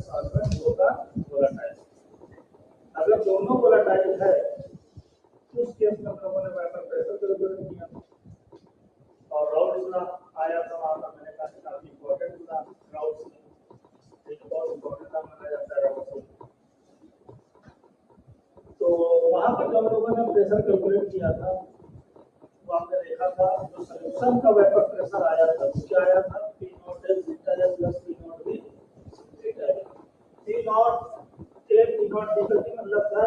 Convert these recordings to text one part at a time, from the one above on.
Solvent होगा volatile. अगर दोनों वोलेटाइल है तो उस केस में हम लोगों ने वेपर प्रेशर कैलकुलेट किया और राउल्स लॉ आया था वहां पर। मैंने कहा काफी इंपॉर्टेंट था राउल्स लॉ, एक बहुत इंपॉर्टेंट माना जाता है राउल्स लॉ। तो वहां पर जब लोगों ने प्रेशर कैलकुलेट किया था तो आपने देखा था जो सॉल्यूशन का वेपर प्रेशर आया था वो क्या आया था, P nought L beta L plus P nought B beta L. P nought A P nought B का मतलब था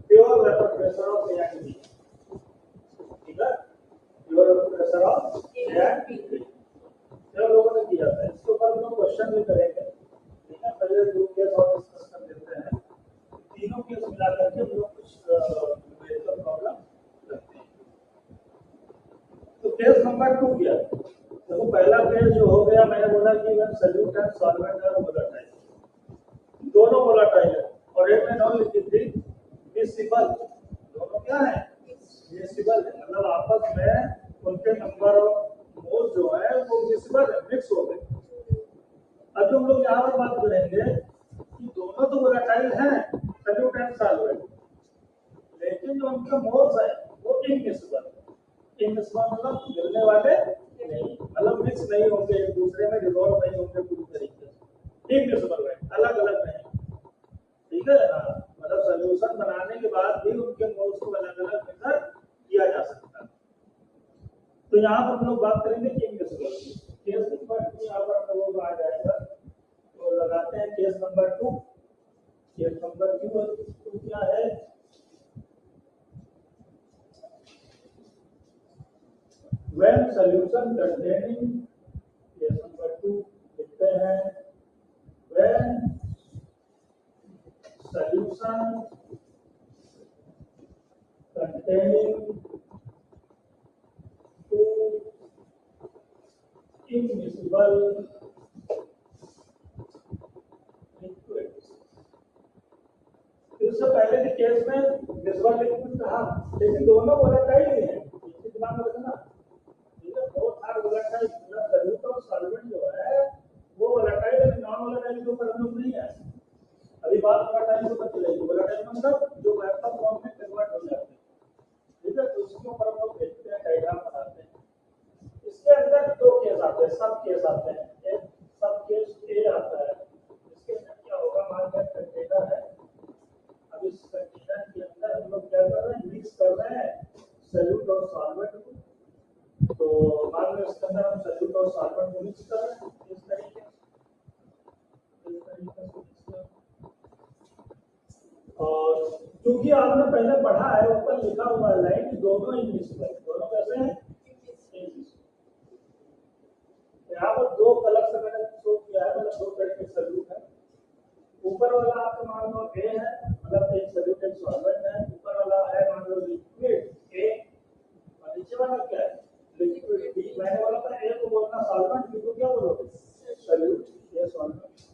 pure vapour pressure of A and B, ठीक है, pure vapour pressure of A and B जो लोगों ने किया था। इसके ऊपर हम लोग क्वेश्चन भी करेंगे, ठीक है। पहले दो केस और डिस्कस कर लेते हैं, तीनों केस मिला करके हम लोग कुछ न्यूमेरिकल प्रॉब्लम करते हैं। तो केस नंबर 2 क्या है? देखो पहला केस जो हो गया, मैंने बोला कि when solute and solvent are volatile, दोनों वोलेटाइल है और एक में नॉन लिक्विड थी मिक्सिबल, दोनों क्या है मिक्सिबल है, मतलब आपस में उनके नंबर ऑफ मोल जो है वो मिक्सिबल है, मिक्स हो गए। अब जो हम लोग यहाँ पर बात करेंगे कि दोनों तो वोलेटाइल हैं सॉल्यूट एंड सॉल्वेंट, लेकिन जो उनके मोल्स है वो इनमिक्सिबल है। इनमिक्सिबल मतलब मिलने वाले नहीं, मतलब मिक्स नहीं होंगे, एक दूसरे में डिसॉल्व नहीं होंगे पूरी तरीके से, इनमिक्सिबल है, अलग अलग नहीं, ठीक है। मतलब सॉल्यूशन बनाने के बाद भी उनके मोल्स को अलग अलग मेजर किया जा सकता है। तो यहाँ पर हम लोग बात करेंगे कि इनमिक्सिबल केस नंबर 2 यहाँ पर हम लोग आ जाएगा। तो लगाते हैं केस नंबर 2। केस नंबर 2 क्या है, when solution containing, case number 2 लिखते हैं when solution containing two immiscible liquids। इससे पहले के केस में मिक्सिबल लिक्विड था लेकिन दोनों वोलेटाइल ही हैं, इसे दिमाग में रखना, ठीक है। बोथ आर वोलेटाइल, मतलब सॉल्यूट और सॉल्वेंट जो है वो वोलेटाइल है, नॉन वोलेटाइल के ऊपर हम लोग नहीं है। अभी बात वोलेटाइल के ऊपर चलेगी। वोलेटाइल मतलब जो वेपर फॉर्म में कन्वर्ट हो जाते हैं, ठीक है। तो उसके ऊपर हम लोग देखते हैं, डायग्राम बनाते हैं। इसके अंदर दो केस आते हैं, सब केस आते हैं। एक सब केस ए आता है, इसके अंदर क्या होगा, मान लीजिए कंटेनर है, अब इस कंटेनर के अंदर हम लोग क्या कर रहे हैं, मिक्स कर रहे हैं सॉल्यूट और सॉल्वेंट को। तो मान लो इसके अंदर हम सॉल्यूट और सॉल्वेंट को मिक्स कर रहे हैं इस तरीके से और क्योंकि आपने पहले पढ़ा है ऊपर लिखा हुआ है लाइन कि दोनों इनमिक्सिबल, दोनों कैसे हैं इनमिक्सिबल। यहाँ पर दो कलर से मैंने शो किया है, मतलब दो तरह के सॉल्यूट है। ऊपर वाला आपका मान लो ए है, मतलब एक सॉल्यूट एक सॉल्वेंट है, ऊपर वाला है मान लो लिक्विड ए और नीचे वाला क्या है लिक्विड बी। मैंने बोला था ए को बोलना सॉल्वेंट, बी को क्या बोलोगे सॉल्यूट, ये सॉल्वेंट।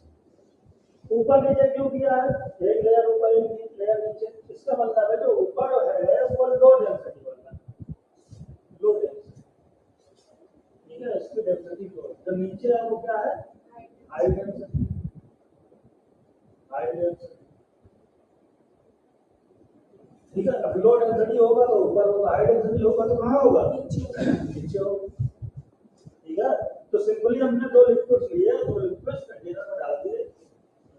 ऊपर नीचे क्यों किया है, एक लेयर ऊपर एक लेयर नीचे, इसका मतलब है जो ऊपर है वो लो डेंसिटी वाला है, लो डेंसिटी, ठीक है। इसकी डेंसिटी को जो नीचे है वो क्या है हाई डेंसिटी, हाई डेंसिटी, ठीक है। अब लो डेंसिटी होगा तो ऊपर होगा, हाई डेंसिटी होगा तो कहाँ होगा नीचे होगा, ठीक है। तो सिंपली हमने दो लिक्विड्स लिए, दो लिक्विड्स कंटेनर में डाल दिए,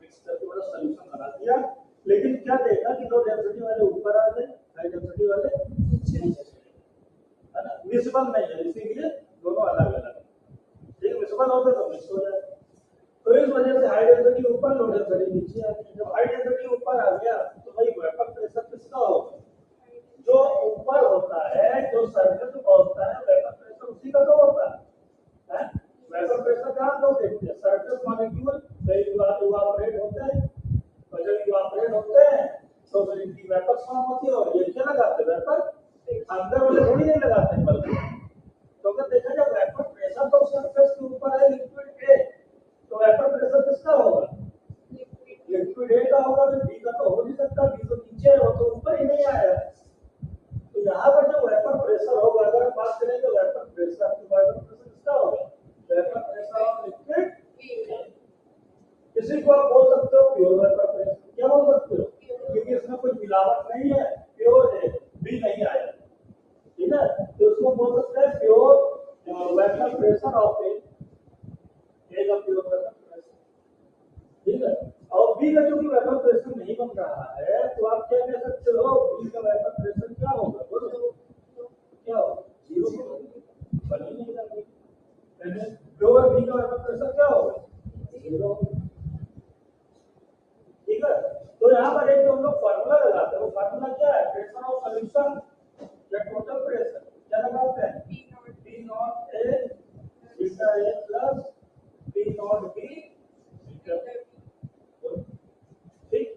मिक्स करके बड़ा सॉल्यूशन बना दिया, लेकिन क्या देखा कि लो डेंसिटी वाले ऊपर आ गए, हाई डेंसिटी वाले नीचे, है ना। मिक्सिबल नहीं है इसीलिए दोनों अलग अलग, ठीक है। मिक्सिबल होते तो मिक्स हो जाए। तो इस वजह से हाई डेंसिटी ऊपर लो डेंसिटी नीचे आ गई। जब हाई डेंसिटी ऊपर आ गया तो भाई वेपर प्रेशर किसका होगा, जो ऊपर होता है, जो सरफेस पे पहुंचता है वेपर प्रेशर उसी का तो होता है। वेपर प्रेशर कहाँ तो देखते हैं सरफेस मॉलिक्यूल इवापोरेट होते हैं, और जब इवापोरेट होते हैं तो फिर इनकी वेपर फॉर्म होती है और ये क्या लगाते हैं वेपर, अंदर वाले थोड़ी नहीं लगाते हैं बल्कि। तो अगर देखा जाए वेपर प्रेशर तो सरफेस के ऊपर है लिक्विड ए, तो वेपर प्रेशर किसका होगा लिक्विड ए का होगा, तो बी का तो हो नहीं सकता, बी तो नीचे है, वो तो ऊपर ही नहीं आया। तो यहाँ पर जो वेपर प्रेशर होगा, अगर हम बात करें तो वेपर प्रेशर किसका होगा, वेपर प्रेशर ऑफ लिक्विड। इसी को आप बोल सकते हो प्योर वेपर प्रेशर। क्या बोल सकते हो? क्योंकि इसमें कोई मिलावट नहीं है, प्योर है, भी नहीं आया, ठीक है। तो उसको बोल सकते हैं pure vapour pressure of a pure vapour pressure, ठीक है। और बी का जो वेपर प्रेशर नहीं बन रहा है तो आप क्या कह सकते हो? बी का वेपर प्रेशर क्या होगा? बोलो क्या होगा? जीरो बन ही नहीं सकती। प्योर बी का वेपर प्रेशर क्या होगा? जीरो, ठीक है। तो यहाँ पर एक जो हम लोग फार्मूला लगाते हैं वो फार्मूला क्या है? प्रेशर ऑफ सॉल्यूशन या टोटल प्रेशर क्या लगाते हैं? P not A beta A plus P not B beta, ठीक।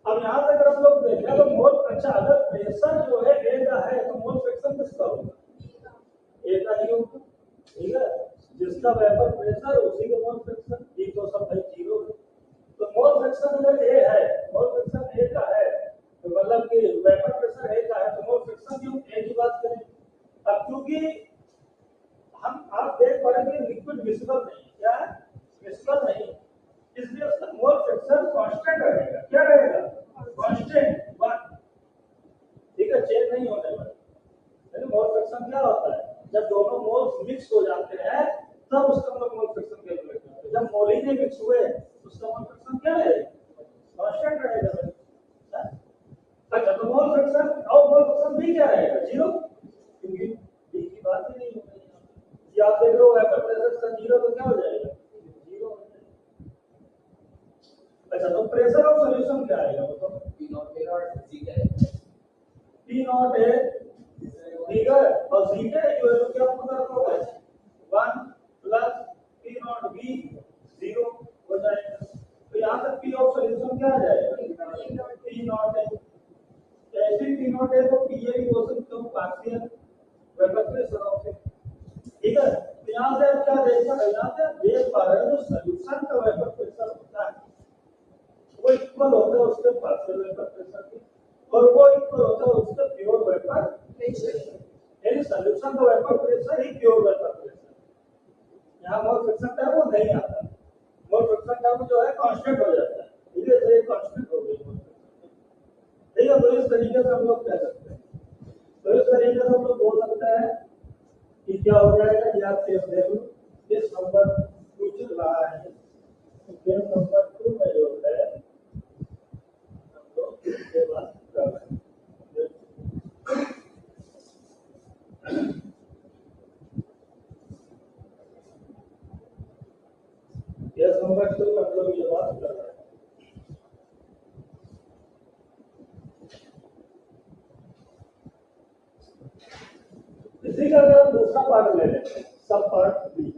अब यहाँ से अगर हम लोग देखें तो मोल, अच्छा अगर प्रेशर जो है ए का है तो मोल फ्रैक्शन किसका होगा? ए का ही होगा, ठीक है। जिसका वेपर प्रेशर उसी का मोल फ्रैक्शन, ये तो सब भाई जीरो है। तो मोल फ्रैक्शन अगर ए है, मोल फ्रैक्शन ए का है तो मतलब कि वेपर प्रेशर ए का है तो मोल फ्रैक्शन क्यों ए की बात करें? अब क्योंकि हम आप देख पड़ेंगे लिक्विड विजिबल नहीं, क्या है? विजिबल नहीं, इसलिए उसका मोल फ्रैक्शन कांस्टेंट रहेगा। क्या रहेगा? कांस्टेंट, वन, ठीक है, चेंज नहीं होने वाला। यानी मोल फ्रैक्शन क्या होता है? जब दोनों मोल्स मिक्स हो जाते हैं तब उसका हम लोग मोल फ्रैक्शन कैलकुलेट करते हैं। जब मोल ही नहीं मिक्स हुए उसका मोल फ्रैक्शन क्या रहेगा? कांस्टेंट रहेगा। अच्छा, तो मोल फ्रैक्शन और मोल फ्रैक्शन भी क्या रहेगा? जीरो, क्योंकि बी की बात ही नहीं हो रही है। ये आप देख रहे हो वेपर प्रेशर का जीरो तो क्या हो जाएगा? जीरो हो जाएगा। अच्छा, तो प्रेशर ऑफ सॉल्यूशन क्या आएगा? बताओ। पी नॉट ए और जी क्या है? पी नॉट ए बिगर और जी का इक्वल टू क्या होगा? 1 plus P not be, zero हो जाएगा। तो यहाँ तक पी ऑफ सॉल्यूशन क्या आ जाएगा? P not a. ऐसे पी नॉट ए को पी ए भी बोल सकते हो, पार्शियल वेपर प्रेशर ऑफ ए, ठीक है। तो यहाँ से आप क्या देख पा रहे हो? यहाँ से आप देख पा रहे हो जो सॉल्यूशन का वेपर प्रेशर होता है वो इक्वल होता है उसके पार्शियल वेपर प्रेशर के, और वो इक्वल होता है उसके प्योर वेपर प्रेशर। यानी सॉल्यूशन का वेपर प्रेशर ही प्योर वेपर प्रेशर। यहाँ मोल फ्रैक्शन टर्म वो नहीं आता, मोल फ्रैक्शन टर्म जो है कांस्टेंट हो जाता है, ठीक है। तो ये कांस्टेंट हो गई, ठीक है। तो इस तरीके से हम लोग कह सकते हैं, तो इस तरीके से हम लोग बोल सकते हैं कि क्या हो जाएगा? ये आप केस देख लो, इस नंबर पूछ रहा है केस नंबर 2 में जो है हम लोग इसके बाद कर रहे हैं। केस नंबर 2 में हम लोग ये बात कर रहे हैं। इसी का अगर हम दूसरा पार्ट ले लेते हैं, सब पार्ट बी।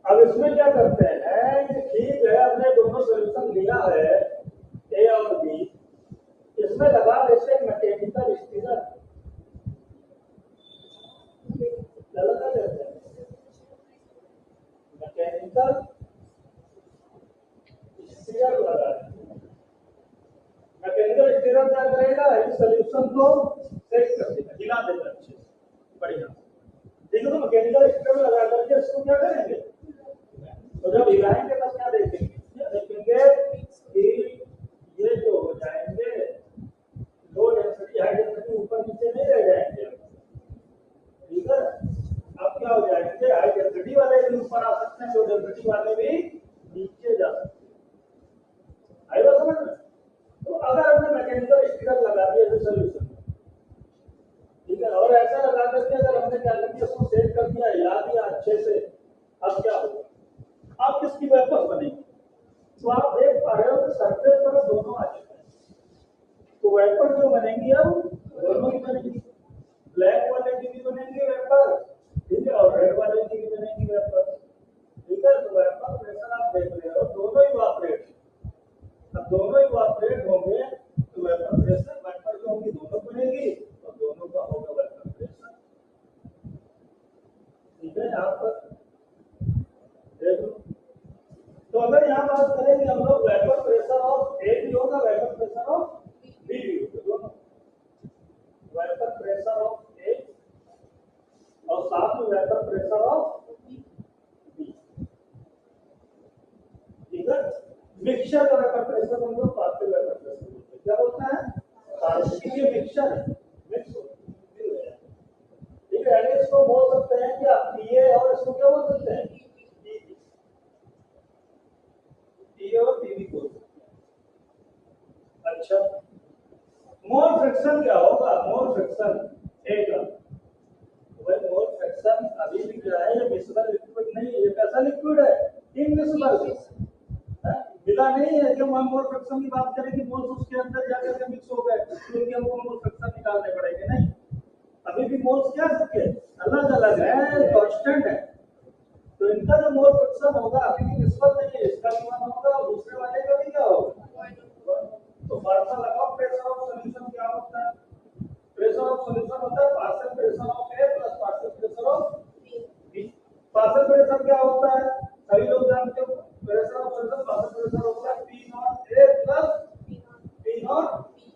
अब इसमें क्या करते हैं कि ठीक है हमने दोनों सॉल्यूशन लिया है ए और बी, इसमें लगा देते हैं मैकेनिकल स्टीरर, लगा देते हैं मैकेनिकल स्टीरर लगा देते हैं। मैकेनिकल स्टीरर क्या करेगा? इस सॉल्यूशन को सेट कर देगा, हिला देगा अच्छे से, बढ़िया, ठीक है। तो मैकेनिकल स्टीरर लगा करके इसको क्या करेंगे? तो जब हिलाएंगे तब क्या देखेंगे? देखेंगे कि ये जो हो जाएंगे लो डेंसिटी हाई डेंसिटी ऊपर नीचे नहीं रह जाएंगे, ठीक है। अब क्या हो जाएंगे? हाई डेंसिटी वाले भी ऊपर आ सकते हैं, लो डेंसिटी वाले भी नीचे जा सकते हैं। आई बात समझ में? तो अगर हमने मैकेनिकल स्टीरर लगा दिया सॉल्यूशन, ठीक है, और ऐसा लगा करके अगर हमने क्या कर दिया, उसको सेट कर दिया, हिला दिया अच्छे से, अब क्या होगा? अब किसकी वेपर बनेगी? तो आप देख पा रहे हो कि सरफेस पर दोनों आ चुके हैं, तो वेपर जो बनेंगी अब दोनों ही बनेंगी, ब्लैक वाले की भी बनेंगी वेपर, ठीक है, और रेड वाले की भी बनेंगी वेपर, ठीक है। तो वेपर प्रेशर आप देख रहे हो दोनों ही इवापोरेट, अब दोनों इवापोरेट होंगे तो वेपर प्रेशर वेपर जो होगी दोनों बनेगी और दोनों का होगा वेपर प्रेशर, ठीक है। यहाँ पर देखो, तो अगर यहाँ बात करें कि हम लोग वेपर प्रेशर ऑफ ए भी होगा, वेपर प्रेशर ऑफ बी भी होगा, दोनों वेपर प्रेशर ऑफ ए और साथ में vapour pressure of B, mixture का वेपर प्रेशर हम लोग पार्शियल वेपर प्रेशर बोलते हैं। क्या बोलते हैं? पार्शियल। ये मिक्सचर है, मिक्स हो गया। ठीक है, यानी इसको बोल सकते हैं क्या पीए, और इसको क्या बोल सकते हैं? पीए और पीवी बोल सकते हैं। अच्छा, मोल फ्रैक्शन क्या होगा? मोल फ्रैक्शन एक, भाई मोल फ्रैक्शन अभी भी क्या है, ये मिसबल लिक्विड नहीं है, ये कैसा लिक्विड है? इनमिसबल है, मिला नहीं है। जब हम मोल फ्रैक्शन की बात करें कि मोल्स उसके अंदर जाकर के मिक्स हो गए तो उनके हमको मोल फ्रैक्शन निकालने पड़ेंगे, नहीं। अभी भी मोल्स क्या सबके अलग अलग है, कांस्टेंट है। तो इनका जो मोल फ्रैक्शन होगा अभी भी निस्बत नहीं है, इसका भी 1 होगा और दूसरे वाले का भी क्या होगा? तो फॉर्मूला लगाओ, प्रेशर ऑफ सॉल्यूशन क्या होता है? प्रेशर ऑफ सॉल्यूशन होता है partial pressure of A plus partial pressure of B. Partial pressure क्या होता है? सभी लोग जानते हो, pressure of solution partial pressure होता है P not A plus P not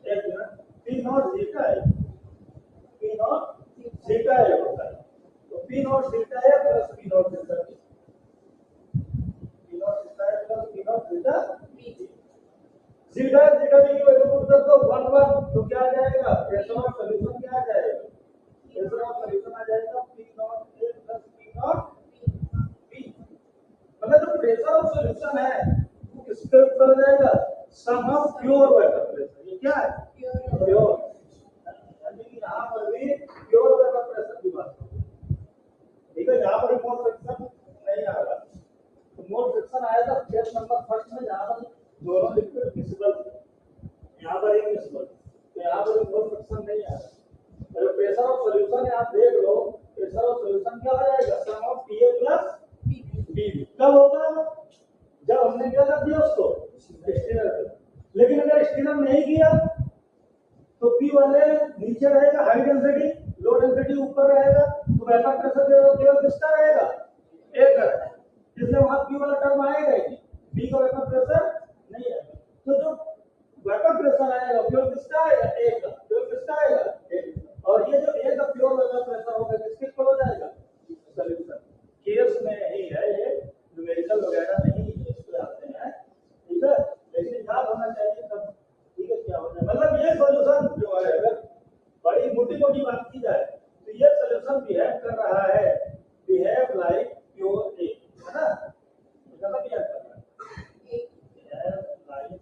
A plus P naught zeta है, पी नॉट जीटा है होता है। तो पी नॉट जीटा है plus P naught zeta, P naught zeta है plus P naught zeta. Zeta zeta की वैल्यू पुट कर दो 1 1, तो क्या आ जाएगा? प्रेशर ऑफ सॉल्यूशन क्या आ जाएगा? प्रेशर ऑफ सॉल्यूशन आ जाएगा P not A plus P not be. मतलब जो प्रेशर ऑफ सॉल्यूशन है वो किसके ऊपर आ जाएगा? सम ऑफ प्योर वेपर प्रेशर। ये क्या है? प्योर, यानी कि यहां पर भी प्योर वेपर प्रेशर की बात करें। ठीक है, यहां पर मोल फ्रैक्शन नहीं आ रहा, तो मोल फ्रैक्शन आएगा केस नंबर फर्स्ट में जहां पर दोनों लिक्विड मिसबल थे, यहाँ पर एक मिसबल, तो यहाँ पर मोल फ्रैक्शन नहीं आ रहा। अगर प्रेशर ऑफ सॉल्यूशन है आप देख लो, प्रेशर ऑफ सॉल्यूशन क्या हो जाएगा? सम ऑफ पीए प्लस पीवी। कब होगा? जब हमने क्या कर दिया उसको स्टीनर कर। लेकिन अगर स्टीनर नहीं किया तो पी वाले नीचे रहेगा हाई डेंसिटी, लो डेंसिटी ऊपर रहेगा, तो वेपर प्रेशर केवल किसका रहेगा? एक का रहेगा, इसलिए वहां पी वाला टर्म आएगा ही, बी का वेपर प्रेशर नहीं आएगा। तो जो वेपर प्रेशर आएगा प्योर किसका आएगा? एक का। प्योर किसका आएगा? एक। और ये जो एक का प्योर वेपर प्रेशर होगा किसके इक्वल हो जाएगा? सॉल्यूशन केस में ही है, ये न्यूमेरिकल वगैरह नहीं इस पे आते हैं। ठीक है, लेकिन याद होना चाहिए तब। ठीक है, क्या हो जाए मतलब ये सॉल्यूशन जो है, अगर बड़ी मोटी मोटी बात की जाए तो ये सॉल्यूशन बिहेव कर रहा है, बिहेव लाइक प्योर ए, है ना? मतलब बिहेव कर रहा है, बिहेव लाइक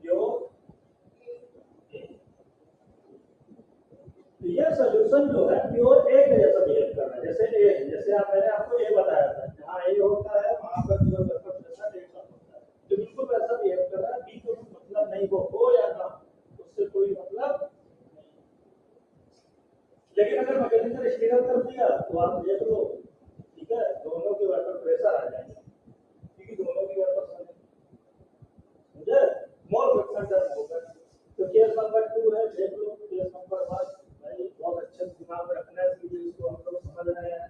प्योर ए। तो ये सॉल्यूशन जो है प्योर ए के जैसा बिहेव कर रहा है, जैसे ए, जैसे आप मैंने आपको ए बताया था, जहाँ ए होता है वहां पर प्योर वेपर प्रेशर एक साथ होता है, तो बिल्कुल वैसा बिहेव कर रहा है। बी को मतलब नहीं, वो हो या ना उससे कोई मतलब नहीं। लेकिन अगर मैकेनिकल स्टीनर कर दिया तो आप देख लो, ठीक है, दोनों के वेपर प्रेशर आ जाएंगे, क्योंकि दोनों की वेपर मुझे मोल फ्रैक्शन टर्म होगा। तो केस नंबर 2 है, देख लो। केस नंबर 1 भाई बहुत अच्छे दिमाग में रखना है, इसलिए इसको हम लोग समझ रहे हैं।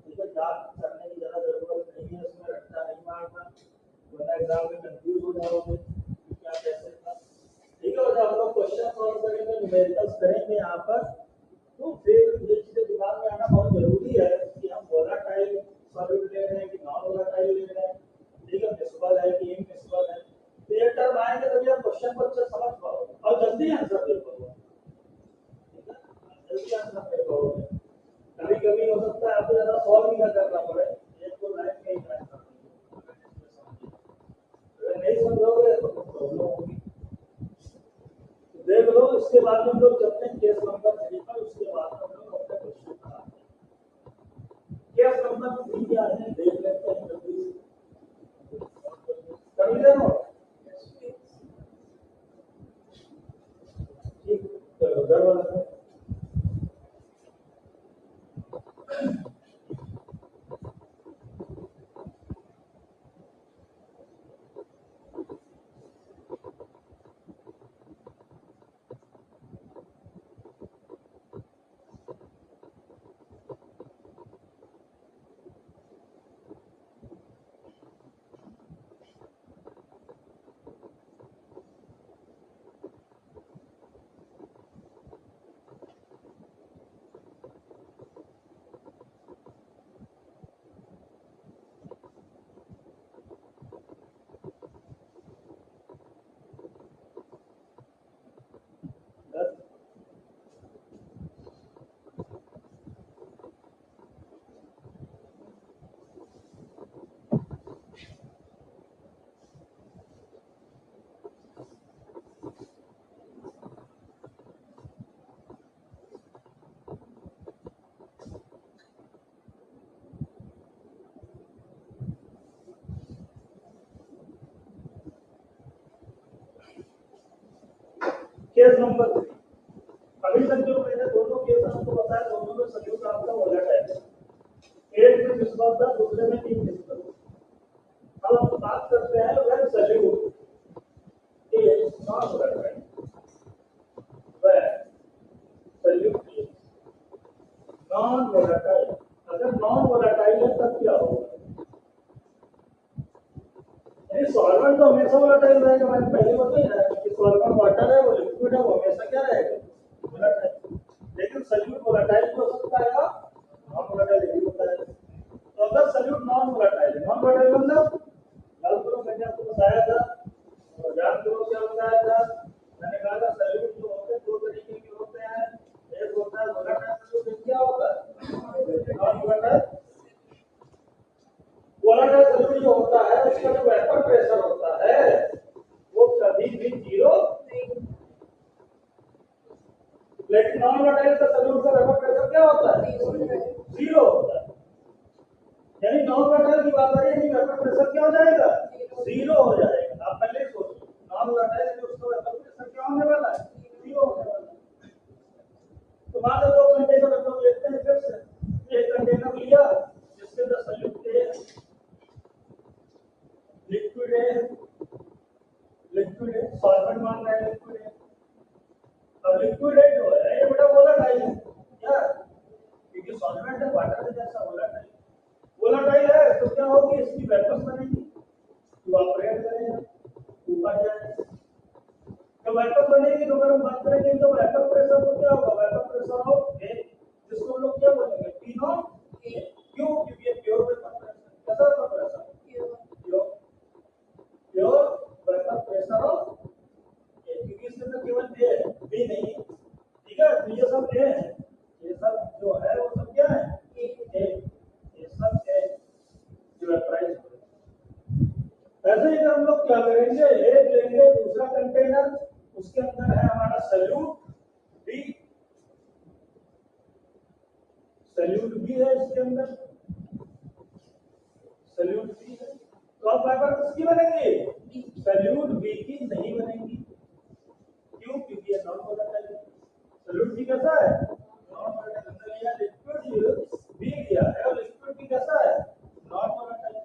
ठीक है, याद करने की ज्यादा जरूरत नहीं है, इसमें रट्टा नहीं मारना, वरना एग्जाम में कंफ्यूज हो जाओगे कि क्या कैसे था। ठीक है, जब हम लोग क्वेश्चन सॉल्व करेंगे, न्यूमेरिकल्स करेंगे यहाँ पर, तो फिर ये चीजें दिमाग में आना बहुत जरूरी है कि हम वोलाटाइल सॉल्यूट ले रहे हैं कि नॉन वोलाटाइल ले रहे हैं। ठीक है, मिसबल है कि इनमिसबल है, तो ये टर्म आएंगे तभी आप क्वेश्चन को अच्छे समझ पाओगे और जल्दी आंसर दे पाओगे। ठीक है, जल्दी आंसर दे पाओगे। कभी कभी हो सकता है आपको ज्यादा सॉल्व भी ना करना पड़े, एक दो लाइन में ही आंसर अगर नहीं समझोगे तो प्रॉब्लम होगी। देख लो, इसके बाद हम लोग चलते हैं केस नंबर 3 पर, उसके बाद हम लोग अपने क्वेश्चन पर आते हैं। केस नंबर 3 क्या है देख लेते हैं जल्दी से। कर लिया नोट? ठीक, चलो घर वाला नंबर 3, अभी तक जो मैंने दोनों केस आपको बताया, दोनों में सल्यूट आपका वोलेटाइल है। एक में मिसबल था, दूसरे में इनमिसबल। अब हम बात करते हैं when solute is non volatile. When solute is non volatile, अगर नॉन वोलेटाइल है तब क्या होगा? सॉल्वेंट तो हमेशा वोलेटाइल रहेगा, मैंने पहले बताया कि सॉल्वेंट वाटर है, वो लिक्विड है, वो हमेशा क्या रहेगा? वोलेटाइल। लेकिन सल्यूट वोलेटाइल हो सकता है, नॉन वोलेटाइल नहीं होता है। तो अगर सल्यूट नॉन वोलेटाइल है, नॉन वोलेटाइल मतलब करो, मैंने आपको बताया था, और याद करो क्या बताया था, मैंने कहा था सल्यूट जो होते हैं दो तरीके के होते हैं, एक होता है वोलेटाइल सल्यूट, क्या होता है? Non volatile. वोलेटाइल सल्यूट जो होता है उसका जो वेपर प्रेशर होता है वो कभी भी जीरो नहीं, लेकिन नॉन वोलेटाइल का सल्यूट का वेपर प्रेशर क्या होता है? जीरो होता है। यानी नॉन वोलेटाइल की बात आ रही है, वेपर प्रेशर क्या हो जाएगा? जीरो हो जाएगा। आप पहले सोचो, नॉन वोलेटाइल में उसका वेपर प्रेशर क्या होने वाला है? जीरो होने वाला है। तो मान लो 2 कंटेनर हम लोग लेते हैं, फिर से एक कंटेनर लिया जिसके अंदर सल्यूट है, लिक्विड है, सॉल्वेंट मान रहे हैं लिक्विड है। अब लिक्विड है जो है ये बड़ा वोलेटाइल है क्या? क्योंकि सॉल्वेंट है, वाटर है जैसा वोलेटाइल है, तो क्या होगी? इसकी वेपर्स बनेगी, इवापोरेट करेगा, ऊपर जाएगा। तो वेपर बनेगी, तो अगर हम बात करेंगे तो वेपर प्रेशर तो क्या होगा? वेपर प्रेशर ऑफ ए, जिसको हम लोग क्या बोलेंगे? P not A. क्यों? क्योंकि ये प्योर वेपर प्रेशर। कैसा vapour pressure? Pure vapour pressure of A, क्योंकि इसके अंदर केवल ए है, बी नहीं है। ठीक है, तो ये सब ए है, ये सब जो है वो सब क्या है? ए, ये सब ए जो वेपराइज हो रहा है। ऐसे ही अगर हम लोग क्या करेंगे, एक लेंगे दूसरा कंटेनर, उसके अंदर है हमारा सल्यूट बी, सल्यूट बी है, इसके अंदर सल्यूट बी है, तो अब वेपर किसकी बनेगी? सल्यूट बी की नहीं बनेगी। क्यों? क्योंकि ये नॉन वोलेटाइल है। सल्यूट बी कैसा है? Non volatile. हमने लिया लिक्विड बी लिया है, और लिक्विड बी कैसा है? Non volatile.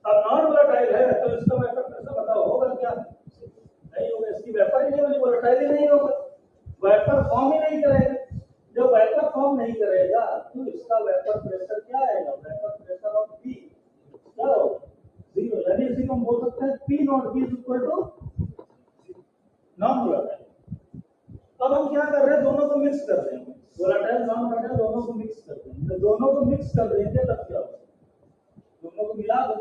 अब नॉन वोलेटाइल है तो इसका वेपर प्रेशर बताओ होगा क्या? नहीं होगा, इसकी वेपर ही नहीं होगी, वोलेटाइल ही नहीं होगा, वेपर फॉर्म ही नहीं करेगा। जब वेपर फॉर्म नहीं करेगा तो इसका वेपर प्रेशर क्या आएगा? वेपर प्रेशर ऑफ बी क्या होगा? जीरो। यानी इसी को हम बोल सकते हैं P not B is equal to non volatile. अब हम क्या कर रहे हैं? दोनों को मिक्स कर रहे हैं, वोलेटाइल नॉन वोलेटाइल दोनों को मिक्स कर रहे हैं। तो दोनों को मिक्स कर देंगे तब क्या होगा? दोनों को मिला दो,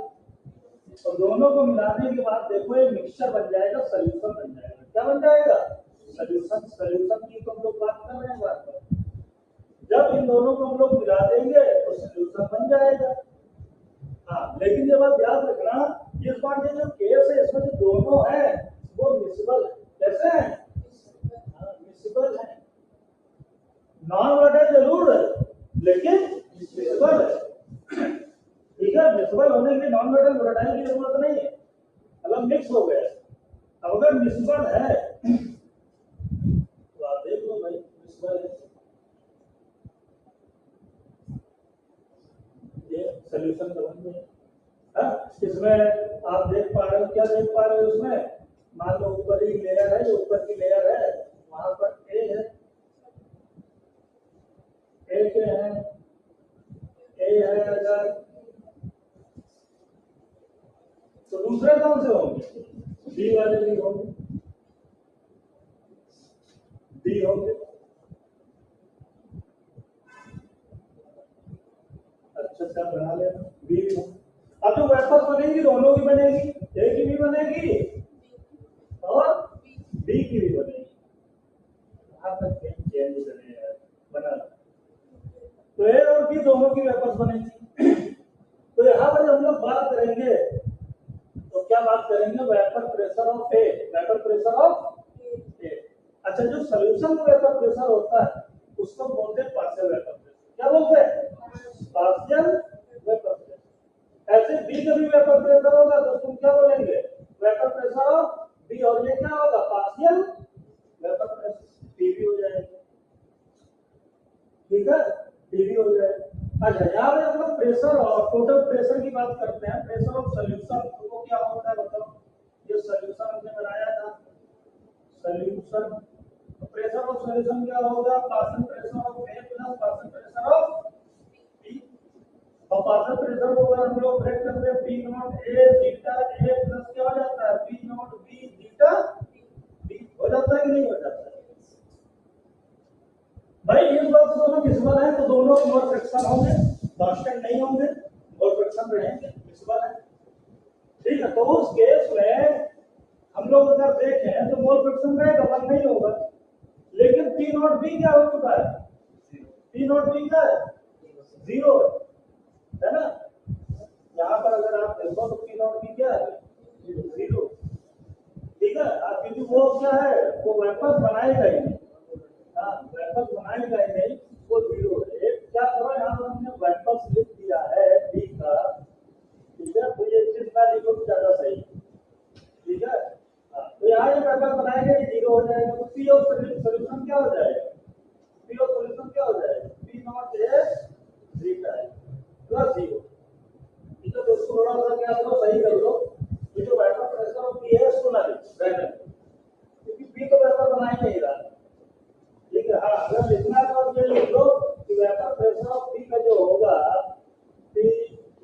और दोनों को मिलाने के बाद देखो एक मिक्सचर बन जाएगा, सॉल्यूशन बन जाएगा। क्या बन जाएगा? सॉल्यूशन। सॉल्यूशन की तो हम लोग बात कर रहे हैं बात पर। जब इन दोनों को हम लोग मिला देंगे तो सॉल्यूशन बन जाएगा। हाँ, लेकिन ये बात याद रखना, इस बार ये जो केस है इसमें जो दोनों है वो मिसिबल है। कैसे है? मिसिबल है। नॉन वोलेटाइल जरूर है लेकिन मिसिबल है। ठीक है, मिसिबल होने के लिए नॉन वोलेटाइल वोलेटाइल की जरूरत नहीं है, मतलब मिक्स हो गया। अब अगर मिसिबल है तो आप देख लो भाई, मिसिबल है, ये सॉल्यूशन का बन गया। इसमें आप देख पा रहे हो, क्या देख पा रहे हो? इसमें मान लो ऊपर ही लेयर है, जो ऊपर की लेयर है वहां पर ए है, ए के है, ए है अगर, तो दूसरे कौन से होंगे? बी वाले भी होंगे, बी होंगे। अच्छा अच्छा बना लेना, बी भी होंगे। अब जो वेपर्स बनेगी दोनों की बनेगी, ए की भी बनेगी और बी की भी बनेगी। यहाँ तक चेंज बना, तो ए और बी दोनों की वेपर्स बनेगी। तो यहाँ पर हम लोग बात करेंगे तो क्या बात करेंगे? Vapour pressure of A, vapour pressure of A. अच्छा, जो सॉल्यूशन का वेपर प्रेशर होता है उसको बोलते हैं पार्शियल वेपर प्रेशर। क्या बोलते हैं? Partial vapour pressure. ऐसे बी का भी वेपर प्रेशर होगा तो तुम क्या बोलेंगे? वेपर प्रेशर ऑफ बी, और ये क्या होगा, पार्शियल वेपर प्रेशर, पीवी हो जाएगा। ठीक है, पीवी हो जाएगा। अच्छा, यहाँ पे हम लोग प्रेशर और टोटल प्रेशर की बात करते हैं। प्रेशर ऑफ सोल्यूशन वो क्या होता है बताओ। ये सोल्यूशन हमने बनाया था, सोल्यूशन। प्रेशर ऑफ सोल्यूशन क्या होगा, partial pressure of A plus partial pressure of B. और पार्शियल प्रेशर को अगर हम लोग ब्रेक करते हैं, P not A beta A plus क्या हो जाता है, P not B beta B. हो जाता है कि नहीं हो जाता है भाई। इस बात से दोनों मिसबल है तो दोनों मोल फ्रैक्शन होंगे, कांस्टेंट नहीं होंगे, मोल फ्रैक्शन रहेंगे, मिसबल है। ठीक है, तो उस केस में हम लोग अगर देखें तो मोल फ्रैक्शन रहेगा, वन नहीं होगा। लेकिन पी नॉट बी क्या हो चुका है, पी नॉट बी क्या है, जीरो है ना। यहाँ पर अगर आप देखो तो पी नॉट बी क्या है, जीरो। ठीक है, क्योंकि वो क्या है, वो वापस बनाएगा ही नहीं, वापस बनाएगा ही नहीं, वो जीरो है। क्या करो, यहाँ पर हमने वापस लिख दिया है बी का। ठीक है, तो ये चीज का लिखो तो ज्यादा सही। ठीक है, तो यहाँ ये वापस बनाएगा ये जीरो हो जाएगा। तो पी ऑफ सोल्यूशन क्या हो जाएगा, पी ऑफ सोल्यूशन क्या हो जाएगा, P not A beta plus zero. ठीक है, तो उसको थोड़ा सा क्या करो, सही कर लो। ये जो वापस प्रेशर ऑफ पी है उसको ना लिखो रैंडम, क्योंकि पी को वापस बना ही नहीं रहा। ठीक है, हाँ, अगर लिखना है तो ये लिख लो कि वेपर प्रेशर ऑफ पी का जो होगा, पी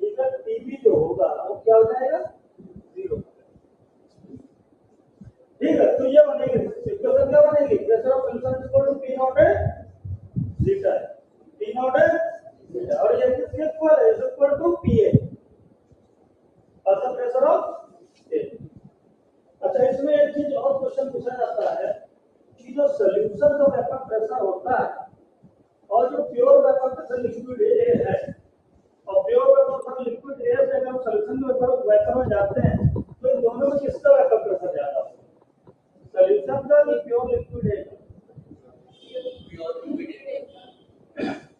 इक्वल टीबी जो होगा वो क्या हो जाएगा, जीरो। ठीक है, तो ये बनेगी इक्वेशन, क्या बनेगी, pressure of solution equal to P naught beta, P naught beta, और ये किसके इक्वल है, equal to PA pressure of A. अच्छा, इसमें एक चीज और क्वेश्चन पूछा जाता है कि जो सॉल्यूशन का वेपर प्रेशर होता है और जो pure vapour pressure liquid A है, और pure vapour pressure liquid A से अगर हम सॉल्यूशन के वेपर में जाते हैं तो इन दोनों में किसका वेपर प्रेशर ज्यादा होगा, सॉल्यूशन का कि प्योर लिक्विड ए का,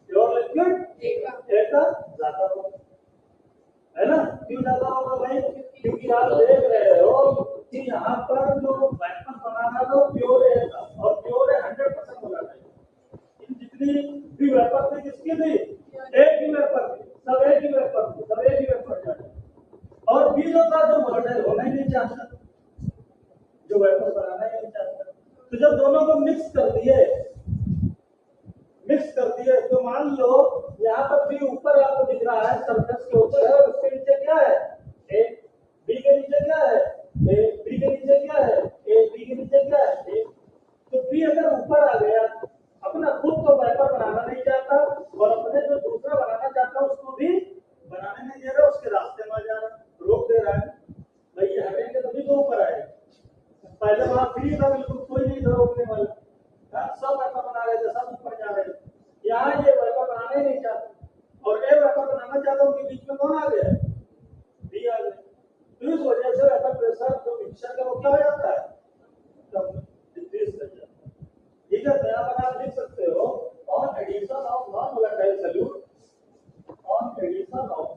प्योर लिक्विड ए का ज्यादा होगा, है ना। क्यों ज्यादा होगा भाई, क्योंकि आप देख रहे हो कि यहाँ पर जो वेपर बनाना था प्योर है और प्योर है 100% होना चाहिए। इन जितनी भी वेपर थी किसकी थी, एक ही वेपर थी, सब एक ही वेपर थी, सब एक ही वेपर जाए। और बी जो था जो वोलेटाइल होना ही नहीं चाहता, जो वेपर बनाना ही नहीं चाहता। तो जब दोनों को मिक्स कर दिए तो मान लो यहाँ पर बी ऊपर आपको दिख रहा है, सरफेस के ऊपर है, और उसके नीचे क्या है, ए। बी के नीचे क्या है, ए। बी के नीचे क्या है, ए। बी के नीचे क्या है, ए। तो बी अगर ऊपर आ गया, अपना खुद तो वेपर बनाना नहीं चाहता और अपने जो दूसरा बनाना चाहता है उसको भी बनाने नहीं दे रहा, उसके रास्ते में आ जा रहा, रोक दे रहा है। भाई ये हटेंगे तभी तो ऊपर आएगा। पहले वहां फ्री था, बिल्कुल कोई नहीं था रोकने वाला, सब वेपर बना रहे थे, सब ऊपर जा रहे थे। यहाँ ये वेपर बनाना ही नहीं चाहता और ए वेपर बनाना चाहता, उनके बीच में कौन आ गया, बी आ गया। तो इस वजह से वेपर प्रेशर जो मिक्सचर का वो क्या हो जाता है, डिक्रीज कर जाता है। ठीक है, तो यहाँ पर आप लिख सकते हो on addition of non volatile solute, on addition of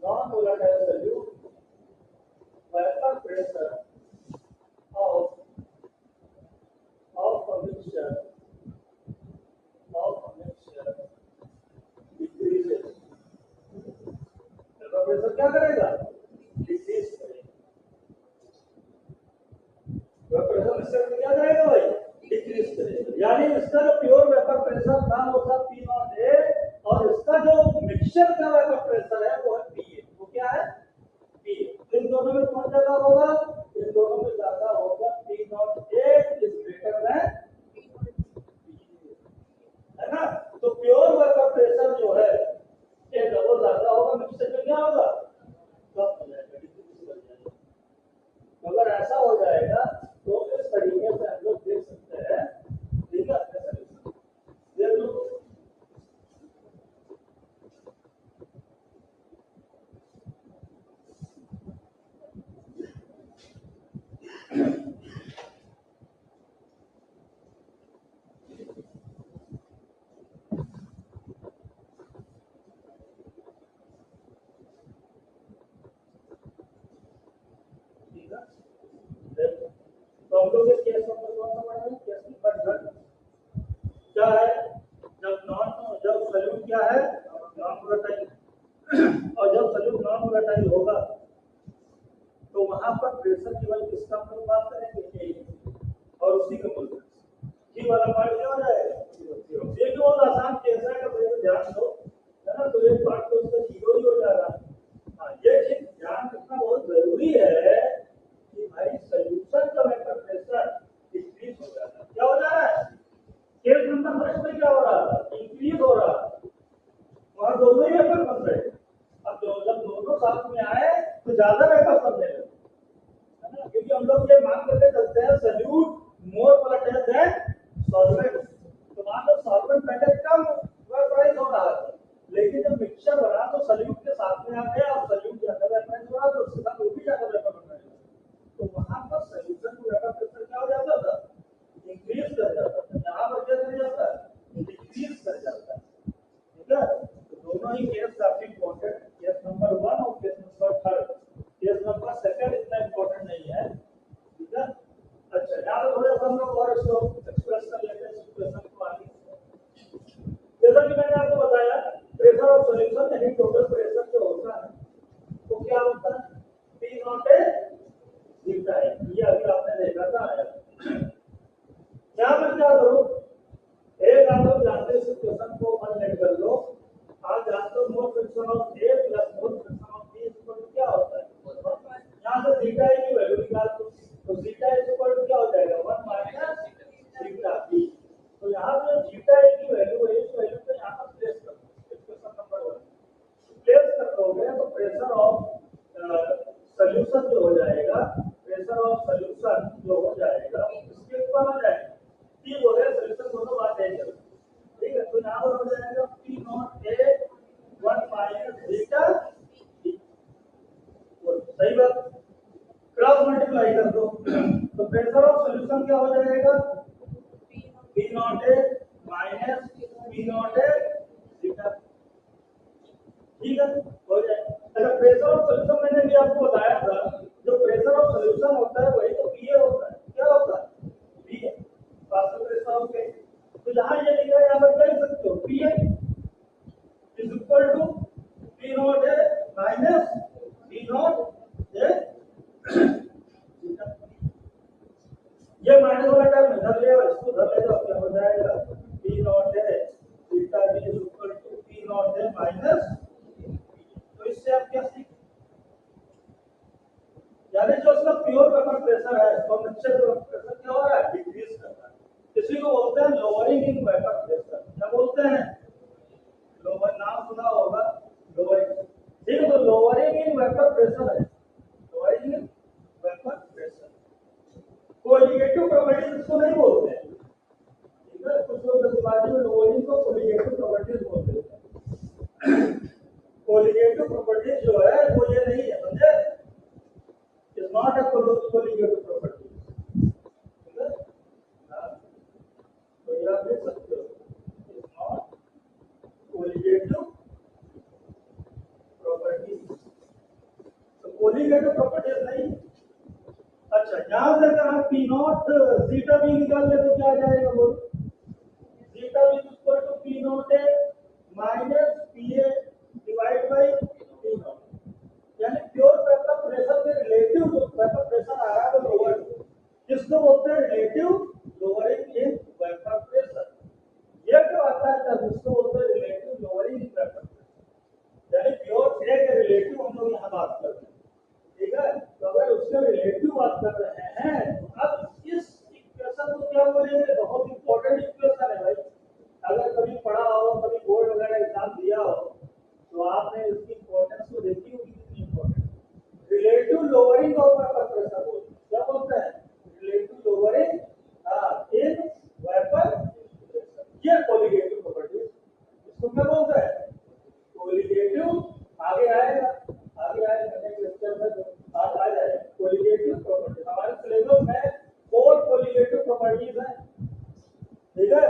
non volatile solute vapour pressure of a mixture decreases, vapour pressure क्या करेगा, डिक्रीज करेगा। वेपर प्रेशर मिक्सचर क्या करेगा भाई, डिक्रीज करेगा। यानी इसका जो प्योर वेपर प्रेशर था वो था पी नॉट ए, और इसका जो मिक्सचर का वेपर नॉन जब सॉल्यूट क्या है नॉन वोलेटाइल और जब सॉल्यूट नॉन वोलेटाइल होगा तो वहां पर प्रेशर केवल किसका हम लोग बात करेंगे और उसी का बोलते हैं ये वाला पार्ट क्या हो जाएगा ये जो आसान केस है कि ध्यान दो है ना तो एक पार्ट तो उसका जीरो ही हो जा रहा है हाँ ये चीज ध्यान रखना बहुत जरूरी है कि भाई सॉल्यूशन का वेपर प्रेशर डिक्रीज हो जा रहा है क्या हो जा रहा है केस नंबर फर्स्ट में क्या हो रहा था इंक्रीज हो रहा है वहां दोनों ही वेपर बन रहे अब जब दोनों साथ में आए तो ज्यादा वेपर बनने लगे है ना क्योंकि हम लोग ये मान करके चलते हैं सॉल्यूट मोर वोलेटाइल देन सॉल्वेंट तो मान लो सॉल्वेंट पहले कम वेपराइज हो रहा था लेकिन जब मिक्सचर बना तो सॉल्यूट के साथ में आ गया और सॉल्यूट ज्यादा वेपराइज हो रहा तो उसके साथ वो भी ज्यादा वेपर बन रहा है तो वहां पर सॉल्यूशन का वेपर प्रेशर क्या हो जाता था इंक्रीज कर जाता था यहां पर क्या कर जाता है डिक्रीज कर जाता है ठीक है तो दोनों ही केस काफी इंपॉर्टेंट केस नंबर 1 और केस नंबर 3 केस नंबर 2 इतना इंपॉर्टेंट नहीं है ठीक है अच्छा यहां पर थोड़ा सा हम लोग और इसको एक्सप्रेस कर लेते हैं सिचुएशन को आगे जैसा कि मैंने आपको बताया प्रेशर ऑफ सॉल्यूशन यानी टोटल प्रेशर जो होता है वो क्या होता है P नॉट है थीटा है ये अभी आपने देखा था आया यहां पर क्या करो एक आप लोग जानते सिचुएशन को वन लेट कर लो आप जानते हो mole fraction of A plus mole fraction of B equal to क्या होता है यहां से थीटा की वैल्यू निकाल दो तो थीटा इक्वल टू क्या हो जाएगा 1 माइनस थीटा B तो यहां पे थीटा की वैल्यू है इस वैल्यू को यहां पर प्लेस कर दो इक्वेशन नंबर 1 प्लेस कर दोगे तो प्रेशर ऑफ सॉल्यूशन जो हो जाएगा प्रेशर ऑफ सॉल्यूशन जो हो जाएगा इसके ऊपर हो जाएगा P बोले सॉल्यूशन दोनों बात है ठीक है तो यहां पर हो जाएगा P not A 1 minus theta सही बात क्रॉस मल्टीप्लाई कर दो तो प्रेशर ऑफ सॉल्यूशन क्या हो जाएगा P not A minus P not A theta ठीक है हो जाएगा अगर प्रेशर ऑफ सॉल्यूशन मैंने भी आपको बताया था जो प्रेशर ऑफ सॉल्यूशन होता है वही तो PA होता है क्या होता है PA वास्तविक प्रेशर ऑफ A तो यहां ये लिखा है यहां पर क्या लिख सकते हो PA is equal to P not A minus P not A ये माइनस वाला टर्म इधर ले और इसको उधर ले जाओ क्या हो जाएगा P not A theta B is equal to P not A minus तो इससे आप क्या सीख यानी जो उसका प्योर वेपर प्रेशर है तो मिक्सचर वेपर प्रेशर क्या हो रहा है डिक्रीज कर रहा है इसी को बोलते हैं लोअरिंग इन वेपर प्रेशर क्या बोलते हैं लोअर नाम सुना होगा लोअरिंग ठीक है तो लोअरिंग इन वेपर प्रेशर है lowering in vapour pressure colligative properties इसको नहीं बोलते हैं ठीक है कुछ लोग जल्दबाजी में लोअरिंग को कोलिगेटिव प्रॉपर्टीज बोलते हैं कोलिगेटिव प्रॉपर्टीज जो है वो ये नहीं है समझे is not a colligative property ठीक है तो ये आप देख सकते हो इज नॉट कोलिगेटिव प्रॉपर्टीज तो कोलिगेटिव प्रॉपर्टीज नहीं अच्छा यहां से अगर हम P नॉट थीटा B निकाल ले तो क्या आ जाएगा बोलो theta B equal to P not A minus PA divide by P not यानी प्योर वेपर प्रेशर के रिलेटिव जो वेपर प्रेशर आ रहा है वो लोअर जिसको बोलते हैं relative lowering in vapour pressure ये जो आता है तब उसको बोलते हैं relative lowering in vapour pressure यानी प्योर ए के रिलेटिव हम लोग यहां बात कर रहे हैं ठीक है तो अगर उसके रिलेटिव बात कर रहे हैं तो अब इस इक्वेशन को क्या बोलेंगे बहुत इंपॉर्टेंट इक्वेशन है भाई अगर कभी पढ़ा हो कभी बोर्ड वगैरह एग्जाम दिया हो तो आपने इसकी इंपॉर्टेंस को देखी होगी कितनी important relative lowering of vapour pressure क्या बोलते हैं relative lowering in vapour pressure ये कोलिगेटिव प्रॉपर्टी इसको क्या बोलते हैं कोलिगेटिव आगे आएगा नेक्स्ट लेक्चर में आ जाएगा कोलिगेटिव प्रॉपर्टी हमारे सिलेबस में 4 कोलिगेटिव प्रॉपर्टीज हैं ठीक है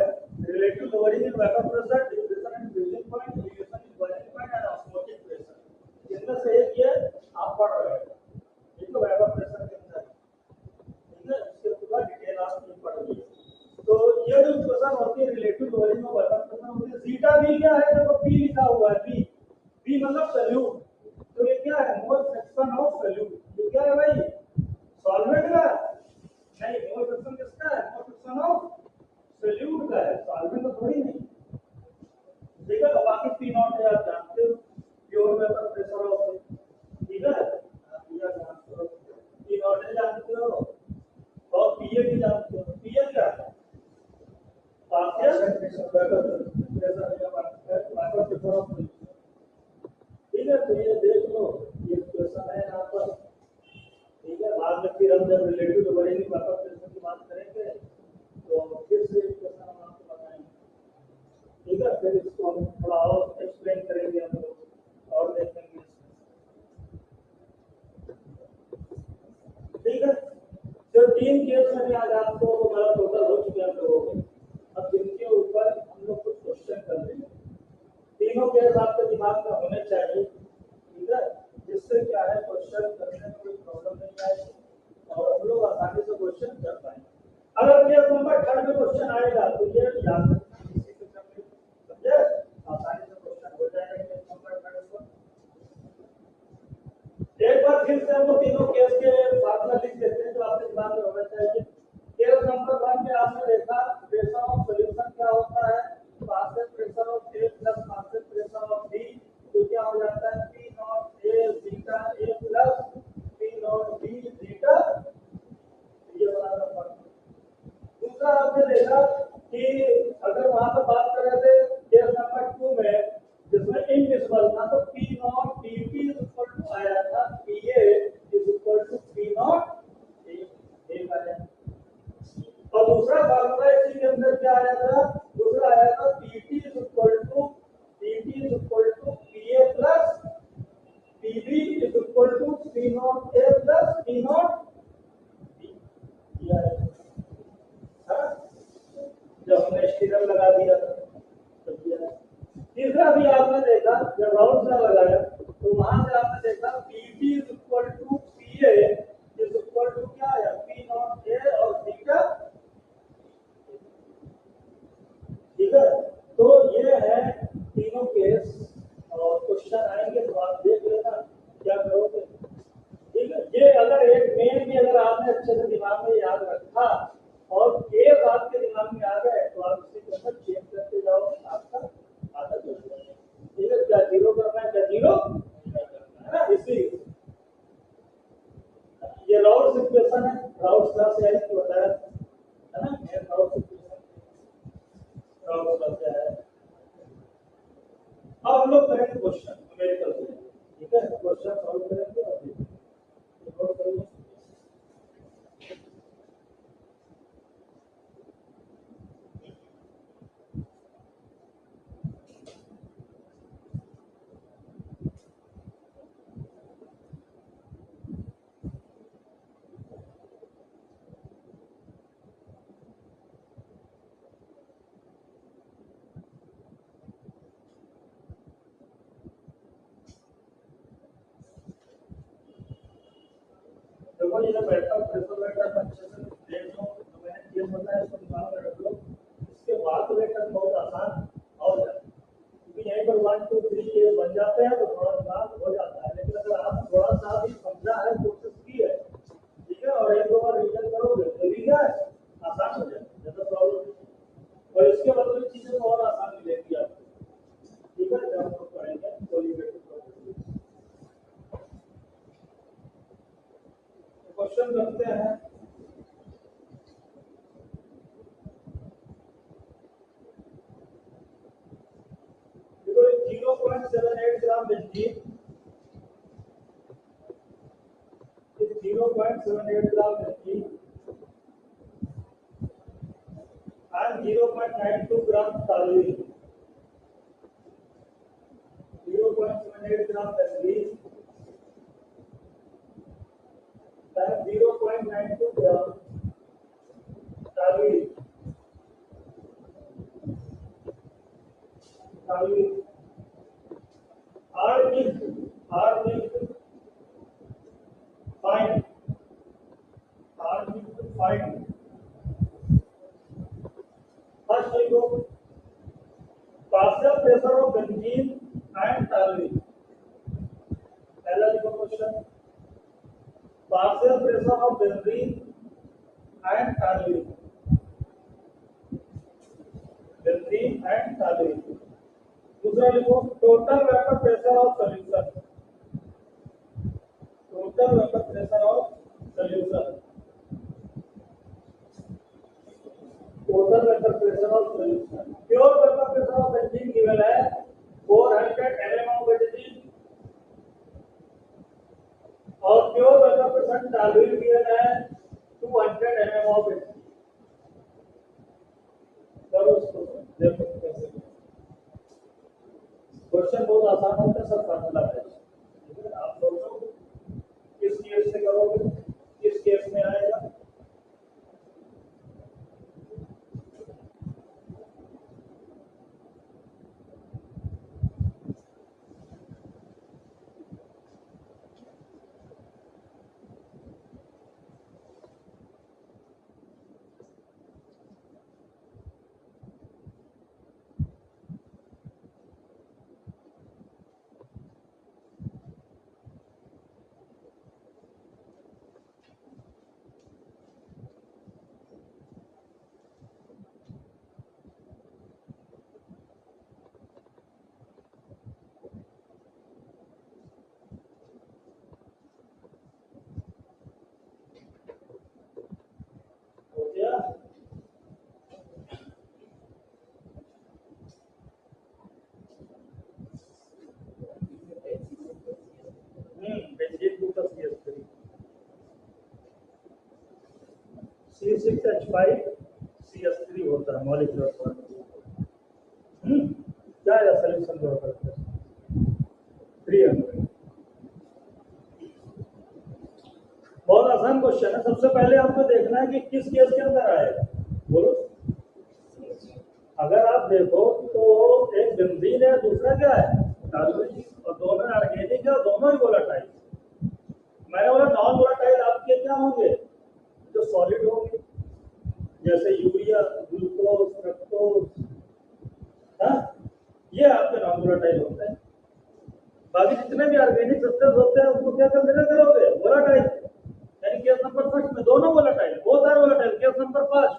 relative lowering in vapour pressure diffusion and fusion point relation in boiling point and osmotic pressure इसमें से एक ये आप पढ़ रहे हैं ये तो वेपर प्रेशर के अंदर ठीक है इसके पूरा डिटेल आप नहीं पढ़ लिए तो ये जो इक्वेशन होती है relative lowering of vapour pressure होती है बी क्या है, देखो बी लिखा हुआ है, बी बी मतलब सल्यूट, तो ये क्या है, मोल फ्रैक्शन ऑफ सल्यूट। ये क्या है भाई, सॉल्वेंट का नहीं, मोल फ्रैक्शन किसका है, मोल फ्रैक्शन ऑफ सल्यूट का है, सॉल्वेंट तो थोड़ी नहीं। ठीक है, बाकी पी नॉट है आप जानते हो, प्योर वेपर प्रेशर ऑफ, ठीक है, आप ये जानते हो, पी नॉट है जानते हो, और पीए भी जानते हो। पीए क्या है, partial pressure vapour pressure of, ठीक है। तो ये देख लो, ये क्वेश्चन है यहाँ पर, ठीक है। बाद में फिर हम जब रिलेटिव वरीनिंग वेपर प्रेशर की बात करेंगे तो फिर से एक क्वेश्चन हम आपको बताएंगे, ठीक है। फिर इसको हम थोड़ा और एक्सप्लेन करेंगे हम लोग और देखेंगे, ठीक है। तो 3 केस में आज आपको हमारा टोटल हो चुके हैं हम लोगों के, अब जिनके ऊपर हम लोग कुछ क्वेश्चन कर लेंगे। तीनों केस आपके दिमाग में होने चाहिए, ठीक है, जिससे क्या है क्वेश्चन करने में कोई प्रॉब्लम नहीं आएगी और हम लोग आसानी से क्वेश्चन कर पाएंगे। अगर केस नंबर 3 में क्वेश्चन आएगा तो ये याद रखना, इसी से समझे, आसानी से क्वेश्चन हो जाएगा केस नंबर 3 पर। एक बार फिर से हम तीनों केस के फार्मूला लिख देते हैं जो आपके दिमाग में होना चाहिए। केस नंबर 1 में आपने देखा प्रेशर ऑफ सॉल्यूशन क्या होता है, partial pressure of A plus partial pressure of B, तो क्या हो जाता है P not A beta A plus P not B beta, ये वाला फॉर्मूला। दूसरा आपने देखा कि अगर वहां पर बात कर रहे थे केस नंबर 2 में जिसमें इनविजिबल था तो P naught TT is equal to आया था PA is equal to P not A आया। और दूसरा फार्मूला इसी के अंदर क्या आया था, दूसरा आया था PT is equal to PA plus PB is equal to P not A plus P not B आया। जब हमने स्टिकर लगा दिया था तब दिया। तीसरा भी आपने देखा जब राउंड से लगाया तो वहां से आपने देखा PT is equal to PA is equal to क्या आया पी नॉट ए और बीटा, ठीक है। तो ये है तीनों केस और क्वेश्चन आएंगे तो आप देख लेना क्या करोगे, ठीक है। ये अगर एक मेन भी अगर आपने अच्छे से दिमाग में याद रखा और केस आपके दिमाग में आ गए तो आप इसी के अंदर चेंज करते जाओ, आपका आता चल जाएगा, ठीक है। क्या जीरो करना है, क्या जीरो है ना, इसी ये राउट्स इक्वेशन है, राउट्स क्लास से आई बताया है ना, ये राउट्स इक्वेशन राउट्स क्लास से आया। अब हम लोग करेंगे क्वेश्चन न्यूमेरिकल से, ठीक है, क्वेश्चन सॉल्व करेंगे और देखिए देखो ये बैठा प्रेशर वेक्टर अच्छे से देख लो, तो मैंने ये बताया इसको दिमाग में रख लो, इसके बाद वेक्टर बहुत आसान हो जाता है क्योंकि यहीं पर 1 2 3 के बन जाते हैं तो थोड़ा दिमाग हो जाता है। लेकिन अगर आप थोड़ा सा भी समझा है कोशिश की है, ठीक है, और एक दो बार रिवीजन करोगे तो भी क्या है आसान हो जाएगा, ज्यादा प्रॉब्लम नहीं। और इसके बाद में चीजें तो और आसान मिलेगी आपको, ठीक है, जब हम लोग पढ़ेंगे कोलिगेटिव प्रॉपर्टी। क्वेश्चन करते हैं, देखो 0.78 gram benzene, 0.78 gram benzene and 0.92 gram toluene, 0.78 gram benzene and 0.92 gram toluene, are mixed fine, first देखो partial pressure of benzene and toluene. पहला देखो question, partial pressure of benzene and toluene. benzene and toluene. दूसरा लिखो total vapor pressure of solution. total vapor pressure of solution. total vapor pressure of solution. Pure vapor pressure of benzene given है 400 mm of benzene और pure vapor pressure toluene given है 200 mm of benzene. करो इसको, देखो कैसे question बहुत आसान होता है, सब फार्मूला है। ठीक है, आप सोचो किस केस से करोगे, किस केस में आएगा। C6H5CH3 होता है मॉलिक्यूलर फॉर्मूला। क्या है सॉल्यूशन का करते हैं 300। बहुत आसान क्वेश्चन है। सबसे पहले आपको देखना है कि किस केस के अंदर आएगा, बोलो। अगर आप देखो तो एक बेंजीन है, दूसरा क्या है टॉलुइन, और दोनों ऑर्गेनिक है और दोनों ही वोलेटाइल। मैंने बोला नॉन वोलेटाइल आपके क्या होंगे, जो सॉलिड होंगे, जैसे यूरिया, ग्लूकोज, फ्रक्टोज, ये आपके नॉन वोलेटाइल होते हैं। बाकी जितने भी ऑर्गेनिक सब्सटेंस होते हैं उनको क्या कंसीडर करोगे, वोलेटाइल। यानी केस नंबर फर्स्ट में दोनों volatile, both are volatile. Case number first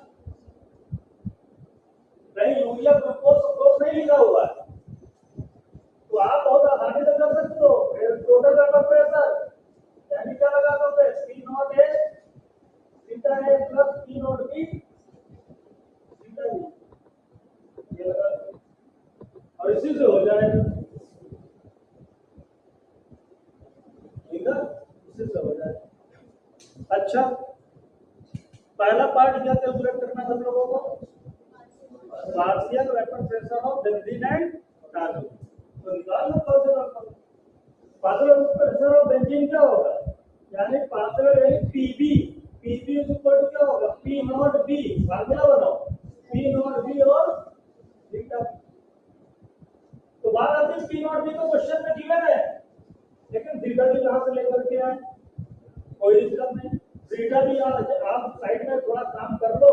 कहीं यूरिया, ग्लूकोज, फ्रक्टोज नहीं लिखा हुआ है, तो आप बहुत आसानी से कर सकते हो। टोटल वेपर प्रेशर यानी क्या लगा दोगे, P not A theta A plus P not B theta B, ये लगा दो और इसी से हो जाएगा। ठीक है, इसी से हो जाएगा। अच्छा, पहला पार्ट क्या कैलकुलेट करना था लोगों को, partial vapour pressure of benzene and toluene. तो निकाल लो partial vapour pressure of benzene क्या होगा, यानी पार्शियल यानी PB, PB is equal to क्या होगा, पी नॉट बी। फार्मूला बनाओ, पी नॉट बी और थीटा। तो बात आती है पी नॉट बी तो क्वेश्चन में गिवन है, लेकिन थीटा भी कहां से लेकर के आए, कोई दिक्कत नहीं। थीटा भी आप साइड में थोड़ा काम कर लो।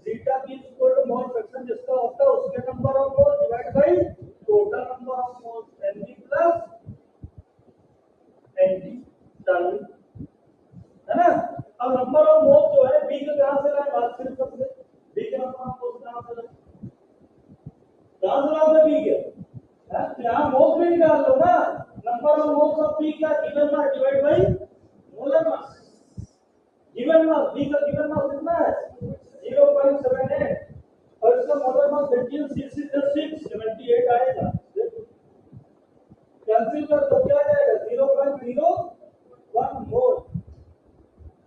Theta B is equal to mole fraction जिसका होता है उसके number of mole divide by total number of mole, Mg plus Nd toluene, है ना। अब नंबर ऑफ मोल जो है बी के कहां से लाए, बात सिर्फ सबसे बी के नंबर ऑफ मोल कहां से लाए, कहां से लाओगे बी के, यहां मोल भी निकाल लो ना। Number of moles of B क्या, given mass divide by molar mass. Given mass B का गिवन मास कितना है 0.78 और इसका मोलर मास 678 आएगा। कैंसिल कर तो क्या आएगा 0.01 मोल,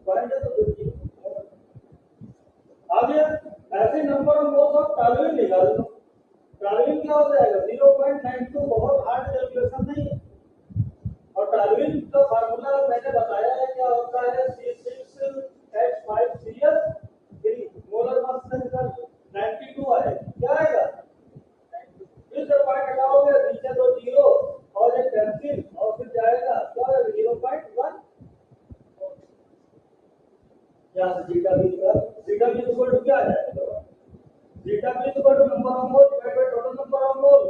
पॉइंट है तो 50 मोल आ गया। ऐसे number of moles of toluene निकाल लो। टॉलुइन क्या हो जाएगा 0.92, बहुत हार्ड कैलकुलेशन नहीं है। और टॉलुइन का फार्मूला मैंने बताया है क्या होता है, C6H5CH3 मोलर मास से निकाल 92 आएगा। क्या आएगा, फिर जब पॉइंट हटाओगे नीचे दो जीरो और एक कैंसिल और फिर जाएगा क्या होगा 0.1। यहाँ से जीटा बी का जीटा बी इक्वल टू क्या है, zeta B equal to number of mole divided by total number of mole.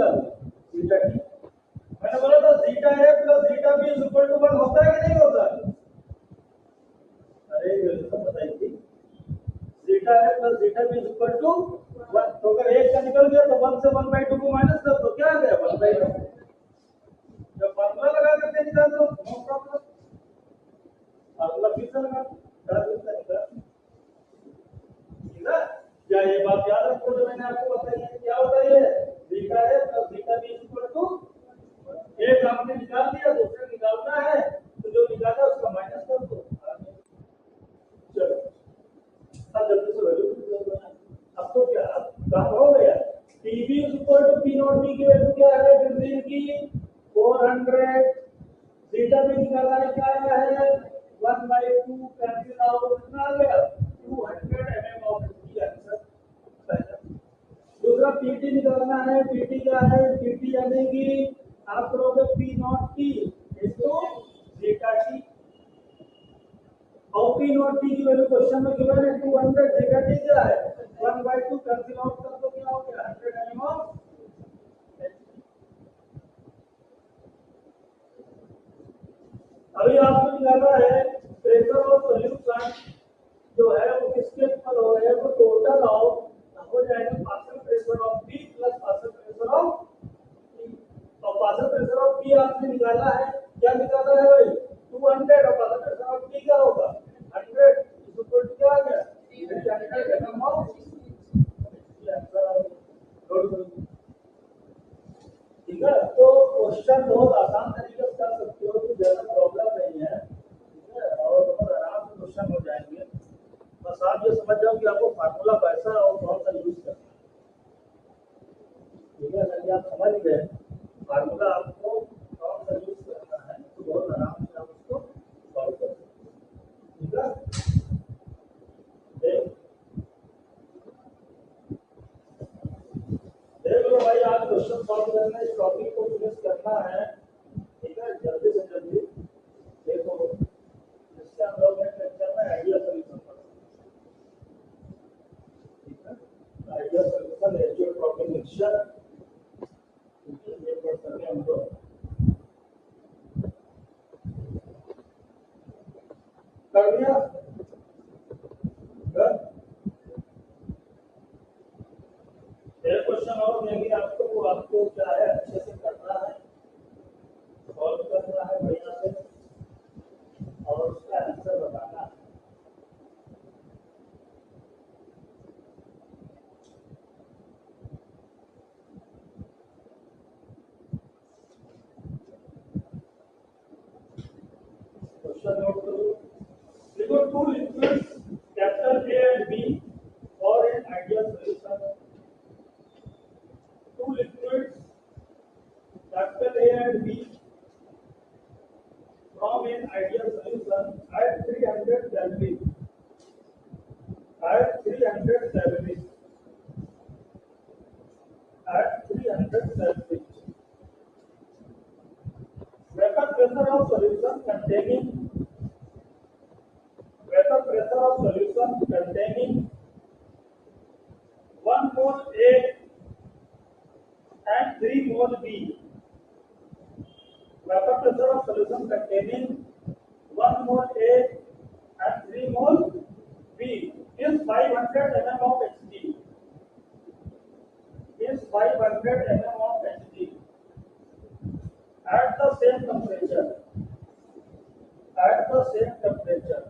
निकाल जीटा टी। मैंने बोला था zeta A plus zeta B is equal to 1 होता है कि नहीं होता? अरे ये तो बताइए, zeta A plus zeta B is equal to 1। तो अगर एक का निकल गया तो 1 से 1/2 को माइनस कर दो, क्या आ गया 1/2। जब फार्मूला लगा करके निकाल दो, नो प्रॉब्लम। फार्मूला फिर से लगा कर देता है, ठीक है? क्या ये बात याद रखो जो मैंने आपको बताई है? क्या होता है? Zeta A plus zeta B is equal to, एक आपने निकाल दिया, दूसरा निकालना है, तो जो निकाला उसका माइनस कर दो। चलो अब जल्दी से वैल्यू निकाल दो। अब तो क्या काम हो गया। PB is equal to P not B की वैल्यू क्या है? बेंजीन की 400। जीटा बी निकाला है, क्या आया है? 1/2 कैंसिल आउट, कितना आ गया? 200 mm ऑफ बी आंसर पहला। दूसरा पीटी निकालना है, पीटी क्या है? पीटी यानी कि आप करोगे P not T into zeta T, और पी नॉट टी की वैल्यू क्वेश्चन में गिवन है 200। जीटा टी क्या है? 1/2 कैंसिल आउट कर दो, क्या हो गया? 100 mm ऑफ। अभी आपको निकालना है प्रेशर ऑफ सॉल्यूशन जो है वो किसके इक्वल हो रहा है? वो टोटल ऑफ हो जाएगा partial pressure of B plus partial pressure of T. और पार्शियल प्रेशर ऑफ बी आपने निकाला है, क्या निकाला है भाई? 200। और पार्शियल प्रेशर ऑफ टी क्या होगा? 100 इज इक्वल टू क्या आ गया? 300 mm ऑफ। ठीक है? तो क्वेश्चन बहुत आसान तरीके से कर सकते हो, तो ज्यादा प्रॉब्लम नहीं है, ठीक है? और बहुत आराम से क्वेश्चन हो जाएंगे। बस आप ये समझ जाओ कि आपको फार्मूला कैसा और कौन सा यूज करना है, ठीक है? अगर आप समझ गए फार्मूला आपको कौन सा यूज करना है, तो बहुत आराम से आप उसको सॉल्व कर सकते हो, ठीक है? देख लो भाई, आज क्वेश्चन सॉल्व करना है, इस टॉपिक को फिनिश करना है, ठीक है? जल्दी से जल्दी देखो, इससे हम लोग नेक्स्ट लेक्चर में आइडिया सॉल्यूशन पढ़ेंगे, ठीक है? Idea solution HUL problem mixture, ठीक है? ये पढ़ सके हम लोग। कर दिया? एक क्वेश्चन और देंगे आपको, वो आपको क्या है अच्छे से करना है, सॉल्व करना है बढ़िया से, और उसका आंसर बताना है। क्वेश्चन नोट करो। देखो, two liquids capital A and B और an ideal solution. Two liquids capital A and B from an ideal solution at 300 Kelvin. At 300 Kelvin. At 300 Kelvin. Vapor pressure of solution containing 1 mole A and 3 mole B. Vapor pressure of solution containing 1 mole A and 3 mole B is 500 mm of Hg. Is 500 mm of Hg at the same temperature. At the same temperature.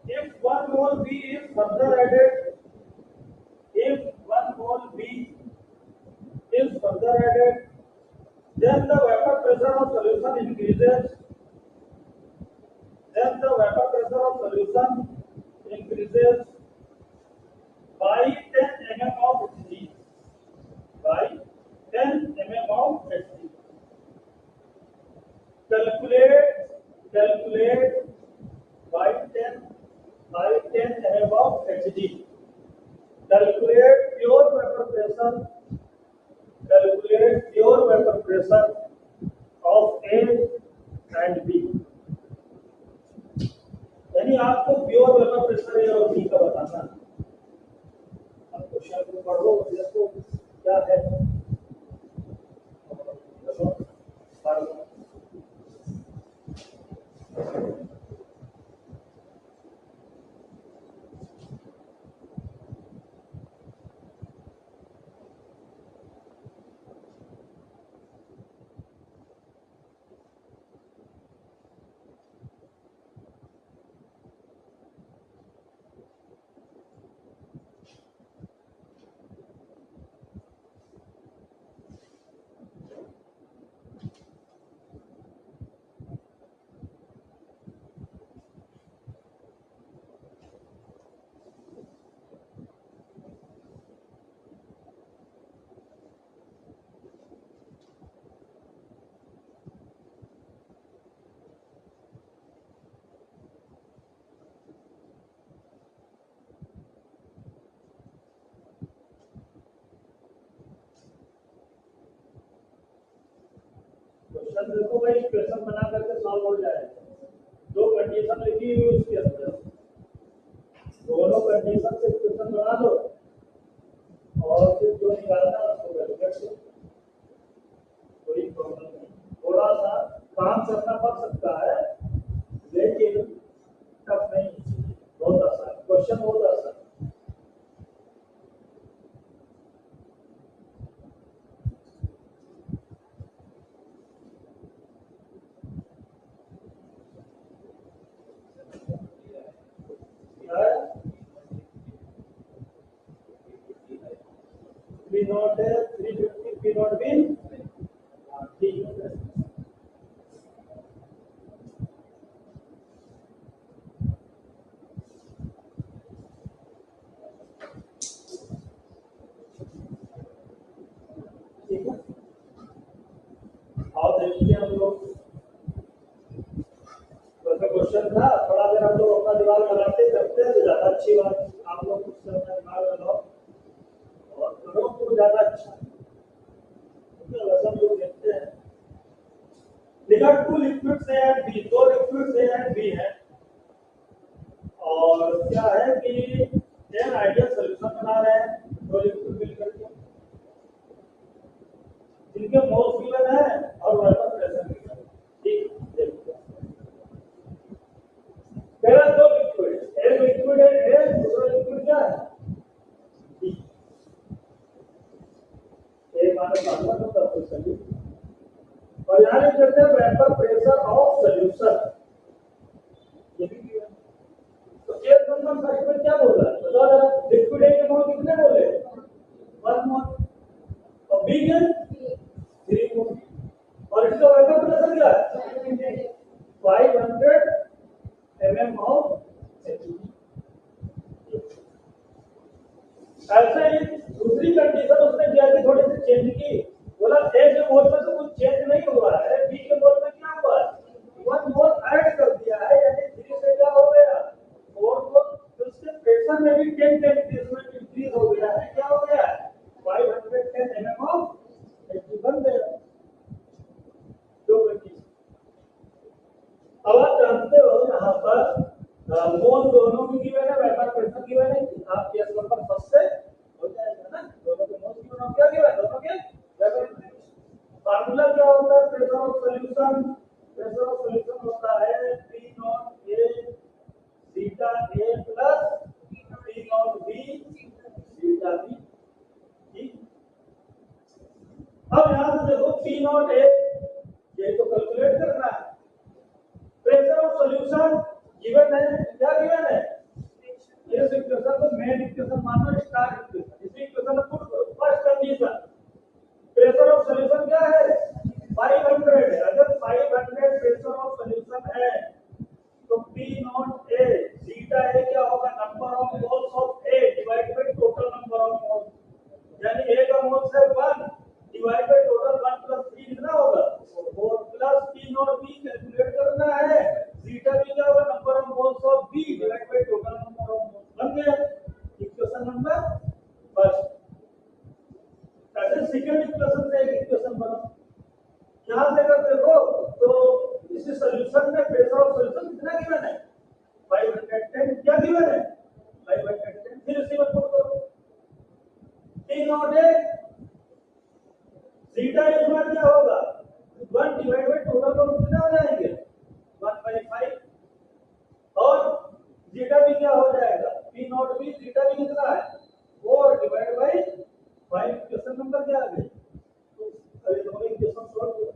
If 1 mole B is further added, if 1 mole B is further added, then the vapor pressure of solution increases. Then the vapor pressure of solution increases by 10 mm of Hg. By 10 mm of Hg. Calculate by 10 mm of Hg. Calculate pure vapor pressure. Calculate pure vapor pressure of A and B. यानी आपको pure vapour pressure ए और B का बताना है। अब question को पढ़ो, देखो क्या है? देखो, फार्मूला। क्वेश्चन देखो भाई, इक्वेशन बना करके सॉल्व हो जाएगा। दो कंडीशन लिखी हुई उसके अंदर, दोनों कंडीशन से इक्वेशन बना दो और फिर जो निकालना है उसको कैलकुलेट करो, कोई प्रॉब्लम नहीं। थोड़ा सा काम करना पड़ सकता है लेकिन टफ नहीं, बहुत आसान क्वेश्चन, बहुत आसान। P naught है 350, P naught भी ठीक है। ठीक है, और देखते हैं हम लोग। वैसे क्वेश्चन था, थोड़ा देर हम लोग अपना दिमाग लगाते करते हैं तो ज्यादा अच्छी बात। आप लोग कुछ अपना दिमाग लगाओ और करो तो ज्यादा अच्छा। वैसे हम लोग देखते हैं, लिखा two liquids A and B, दो लिक्विड्स ए एंड बी है और क्या है कि एक आइडियल सॉल्यूशन बना रहे हैं दो लिक्विड मिलकर के, जिनके मोल्स गिवन है और वाटर प्रेशर गिवन है। ठीक, देखते हैं। पहला दो लिक्विड, एक लिक्विड है ए, दूसरा लिक्विड क्या है बी। ए माने फार्मूला होता है सॉल्यूशन, और यहां लिख देते हैं वेपर प्रेशर ऑफ सॉल्यूशन, ये भी गिवन। तो एक नंबर फर्स्ट में क्या बोल रहा है बताओ जरा, लिक्विड ए के मोल कितने बोले 1 मोल और बी के 3 मोल, और इसका वेपर प्रेशर क्या है 500 mm ऑफ H2। ऐसे ही दूसरी कंडीशन उसने क्या की, थोड़ी सी चेंज की, बोला ए के मोल में तो कुछ चेंज नहीं हुआ है, बी के मोल में क्या हुआ है 1 मोल ऐड कर दिया है, यानी 3 से क्या हो गया 4 मोल। तो उसके प्रेशर में भी 10 इंक्रीज हो गया है, क्या हो गया 510 mm ऑफ H2 बन गया। दो कंडीशन। अब आप जानते हो यहाँ पर मोल दोनों की गिवन है, वेपर प्रेशर गिवन है, आप केस नंबर फर्स्ट से हो जाएगा ना, दोनों के मोल गिवन और क्या गिवन है दोनों के वेपर प्रेशर। फार्मूला क्या होता है pressure of solution, pressure of solution होता है P not A theta A plus P not B theta B। ठीक, अब यहां से देखो P नॉट A, ये तो कैलकुलेट करना है। प्रेशर ऑफ सॉल्यूशन गिवन है, क्या गिवन है इस इक्वेशन को मेन इक्वेशन मानो, स्टार इक्वेशन, इस इक्वेशन को पुट करो। First condition pressure of solution क्या है 500 है, अगर 500 प्रेशर ऑफ सॉल्यूशन है तो P not A theta A क्या होगा number of moles of A divide by total number of moles, यानी A का मोल्स है 1 डिवाइड बाय टोटल 1 प्लस 3 कितना होगा 4 plus P not B calculate करना है, थीटा B क्या होगा number of moles of B divide by total number of moles. बन गया इक्वेशन नंबर फर्स्ट। ऐसे सेकंड इक्वेशन से एक इक्वेशन बनाओ, यहां से अगर देखो तो इस सॉल्यूशन में प्रेशर ऑफ सॉल्यूशन कितना गिवन है 510, क्या गिवन है 510, फिर उसी में पुट करो P नॉट A जीटा इस बार क्या होगा 1 डिवाइड बाय टोटल लोग कितना हो जाएंगे 1/5 और जीटा भी क्या हो जाएगा पी नॉट भी जीटा भी कितना है 4 डिवाइड बाय 5 क्वेश्चन नंबर क्या आ गए तो अरे दोनों इक्वेशन सॉल्व करो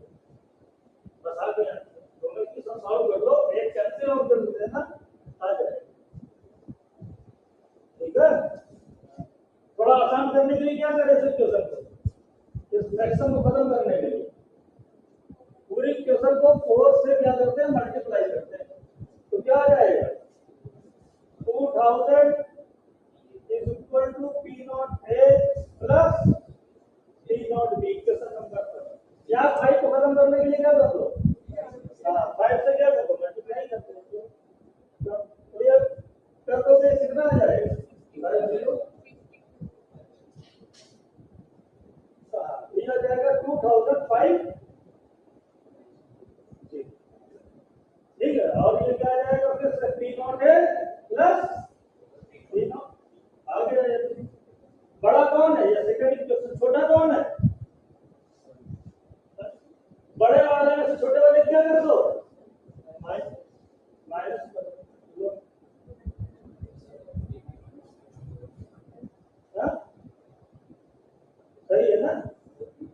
बस आ गया दोनों इक्वेशन सॉल्व कर लो एक कैंसिल आउट कर देना आ जाएगा ठीक है थोड़ा आसान करने के लिए क्या करें इस क्वेश्चन को इस फ्रैक्शन को खत्म करने के लिए पूरी क्वेश्चन को 4 से क्या करते हैं मल्टीप्लाई करते हैं तो क्या आ जाएगा 2000 is equal to P naught A plus P naught B question number पर या 5 को खत्म करने के लिए क्या कर लो 5 से क्या करो मल्टीप्लाई करते हो तो ये कर दो तो कितना आ जाएगा 0 ये आ जाएगा 2005 ठीक है और ये क्या आ जाएगा फिर P नॉट है प्लस P नॉट आगे बड़ा कौन है या सेकंड इक्वेशन छोटा कौन है बड़े वाले में से छोटे वाले क्या कर दो माइनस कर दो सही है ना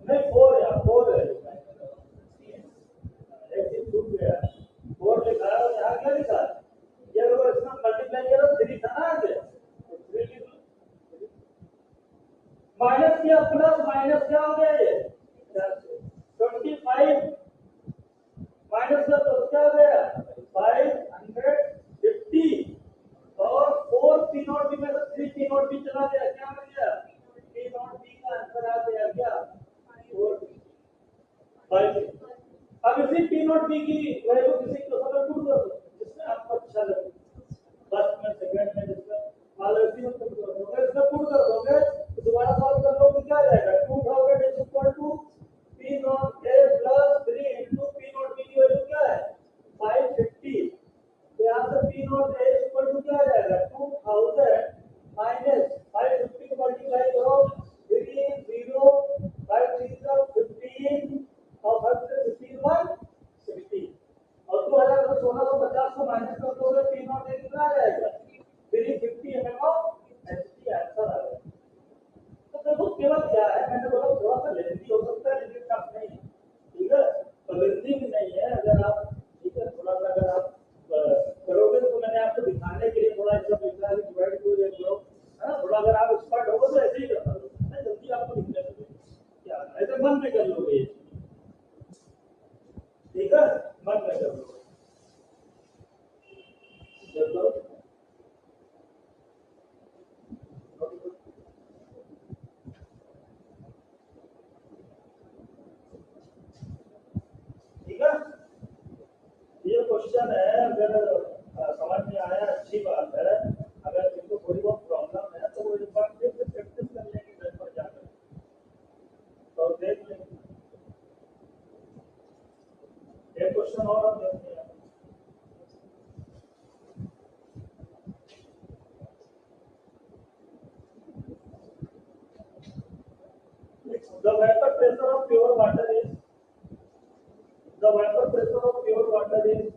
नहीं 4 या 4 है एक चीज छूट गया 4 लिखा है और यहाँ क्या लिखा है ये अगर इसमें मल्टीप्लाई करो 3 था ना आगे तो 3 माइनस किया प्लस माइनस क्या हो गया ये 25 माइनस का तो क्या हो गया 550 और 4 P नॉट बी में से 3 P नॉट बी चला गया क्या बन गया P नॉट बी का आंसर आ गया क्या 5 अब इसी P नॉट बी की वैल्यू किसी क्वेश्चन में पुट कर दो जिसमें आपको अच्छा लगे फर्स्ट में सेकंड में जिसमें मालूम है पुट कर दोगे इसमें पुट कर दोगे तो दोबारा सॉल्व कर लो तो क्या आ जाएगा 2000 is equal to P not A plus 3 into P not B की वैल्यू क्या है 550 तो यहाँ से P not A equal to क्या आ जाएगा 2000 माइनस 550 को मल्टीप्लाई करो 3 0 5 3 15 और 5 से 15 160 और 2000 को 1650 को माइनस कर दोगे P नॉट A कितना आ जाएगा 350 mm ऑफ एचटी आंसर आ जाएगा तो देखो केवल क्या है मैंने बोला थोड़ा सा लेंथी हो सकता है लेकिन टफ नहीं है ठीक है तो लेंथी भी नहीं है अगर आप ठीक है थोड़ा सा अगर आप करोगे तो मैंने आपको दिखाने के लिए थोड़ा ऐसा लिखा है डिवाइड टू एक लो है ना थोड़ा अगर आप एक्सपर्ट होगे तो ऐसे ही करना है जल्दी आपको लिखने में क्या ऐसे मन में कर लोगे ठीक है मन में कर लोगे चलो ये क्वेश्चन है अगर समझ में आया अच्छी बात है अगर जिनको थोड़ी बहुत प्रॉब्लम है तो वो एक बार फिर से प्रैक्टिस कर लेंगे घर पर जाकर तो देख लेंगे एक क्वेश्चन और हम देखते हैं The vapor pressure of pure water is the vapor pressure of pure water is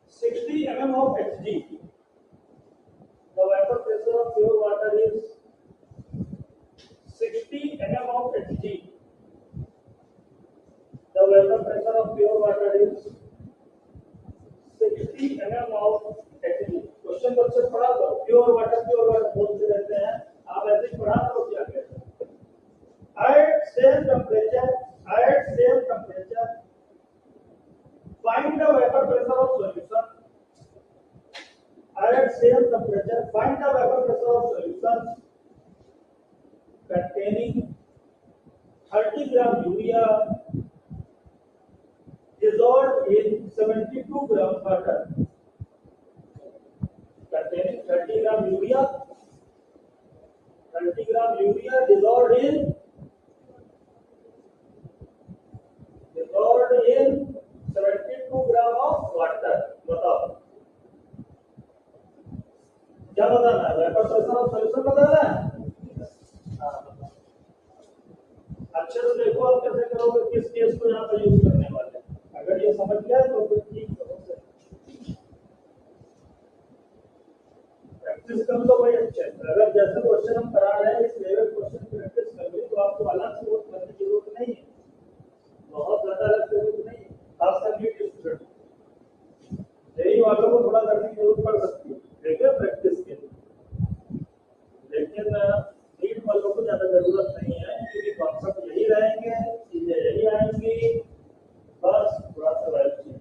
60 mm of Hg. The vapor pressure of pure water is 60 mm of Hg. The vapor pressure of pure water is 60 mm of Hg. Question को अच्छे पढ़ा दो pure water बोलते रहते हैं आप ऐसे पढ़ा दो क्या कहते हैं at same temperature find the vapor pressure of solution at same temperature find the vapor pressure of solution containing 30 gram urea dissolved in 72 gram water containing 30 gram urea dissolved in 72 gram of water बताओ क्या बताना है vapour pressure of solution बताना है अच्छे से देखो आप कैसे करोगे, किस केस को यहाँ पर यूज करने वाले हैं। अगर ये समझ गया तो फिर ठीक करो, प्रैक्टिस कर लो भाई अच्छे से। अगर जैसे क्वेश्चन हम करा रहे हैं इस लेवल क्वेश्चन प्रैक्टिस कर लो तो आपको अलग से वो करने की जरूरत नहीं है, बहुत ज्यादा अलग से जरूरत नहीं है। खासकर नीट स्टूडेंट यही वालों को थोड़ा करने की जरूरत पड़ सकती है, ठीक है, प्रैक्टिस के लिए। लेकिन नीट वालों को ज्यादा जरूरत नहीं है क्योंकि कॉन्सेप्ट यही रहेंगे, चीजें यही आएंगी, बस थोड़ा सा वाइब चेंज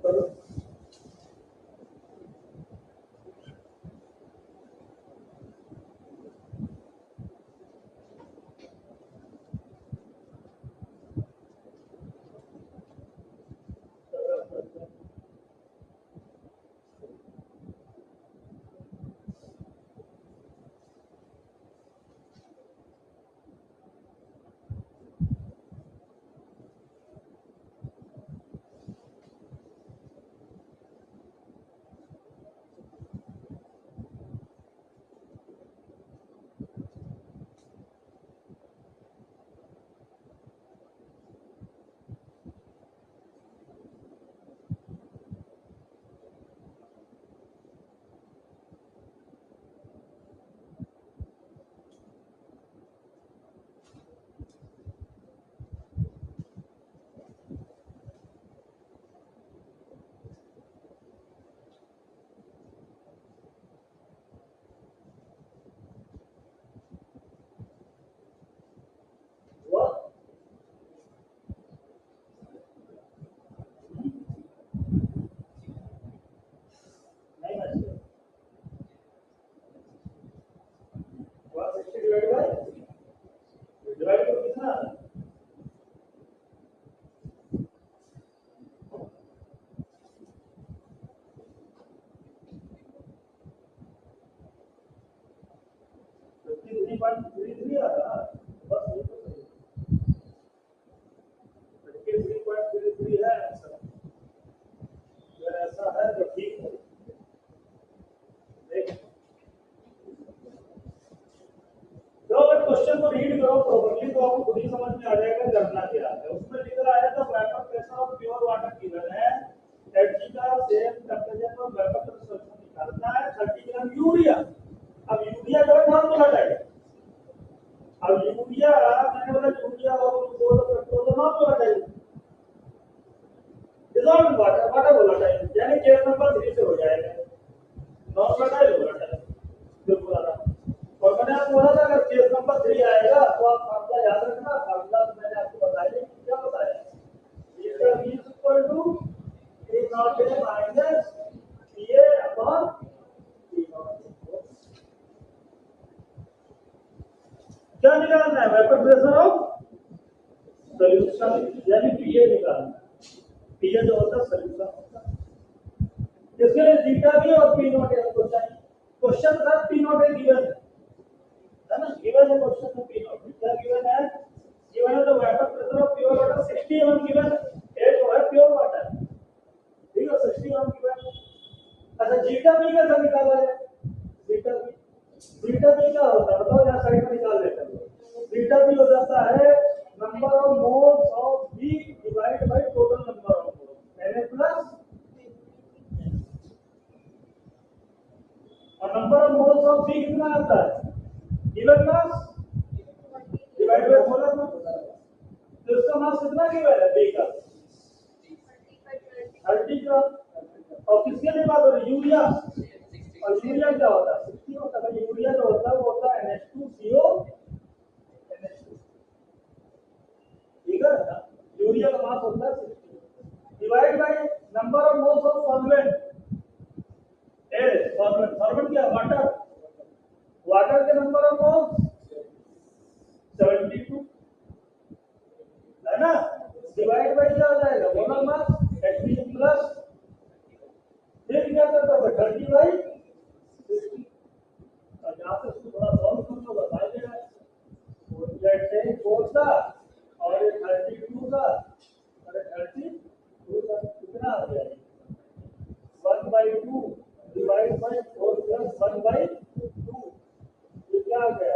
करो। क्वेश्चन को रीड करो प्रॉपर्ली तो आपको खुद ही समझ में आ जाएगा करना क्या है। उसमें लिख रहा है तो vapour pressure of pure water given है, एचजी का सेम टेंपरेचर पर वेपर प्रेशर निकालना है 30 ग्राम यूरिया। अब यूरिया का नाम बोला जाएगा, अब यूरिया मैंने बोला यूरिया और ग्लूकोज पेट्रोल का नाम बोला जाएगा, डिसॉल्व वाटर वाटर बोला जाएगा, यानी केस नंबर 3 से हो जाएगा, नॉन वाटर बोला जाएगा बिल्कुल आराम। और मैंने आपको बोला था अगर केस नंबर 3 आएगा तो आप फार्मूला याद रखना। फार्मूला मैंने आपको बताया क्या बताया, ये का v equal to a not a minus pa upon t not. क्या निकालना है, वेपर प्रेशर ऑफ सॉल्यूशन यानी pa निकालना है। pa जो होता है सॉल्यूशन होता है, इसके लिए थीटा भी और p नॉट आपको चाहिए। क्वेश्चन था p नॉट गिवन है ना, गिवन है क्वेश्चन में p नॉट क्या गिवन है, गिवन है तो vapour pressure of pure water 60 mm given है, जो है प्योर वाटर, ठीक है 60 mm गिवन। अच्छा जीटा भी कैसे निकाला है, जीटा भी क्या होता है बताओ, यहां साइड में निकाल लेते हैं। जीटा भी हो जाता है number of moles of B divide by total number of moles Na plus, और number of moles of B कितना आता है given mass divide by molar mass. तो इसका मास कितना गिवन है B का 30 ग्राम। और किसके लिए बात हो रही है, यूरिया, और यूरिया क्या होता है 60 होता है। यूरिया जो होता है वो होता है NH2CO NH2, ठीक है ना, यूरिया का मास होता है 60 divide by number of moles of solvent. Solvent solvent क्या वाटर, वाटर के नंबर ऑफ मोल्स 72 है ना, डिवाइड बाय क्या हो जाएगा मोलर मास Hb प्लस, फिर क्या करता है 30 बाई 60। और यहाँ से उसको थोड़ा सॉल्व कर लो बता देगा, लेट्स से 4 का और 32 का और 32 का कितना आ गया 1/2 डिवाइड बाय 4 प्लस 1/2, ये क्या आ गया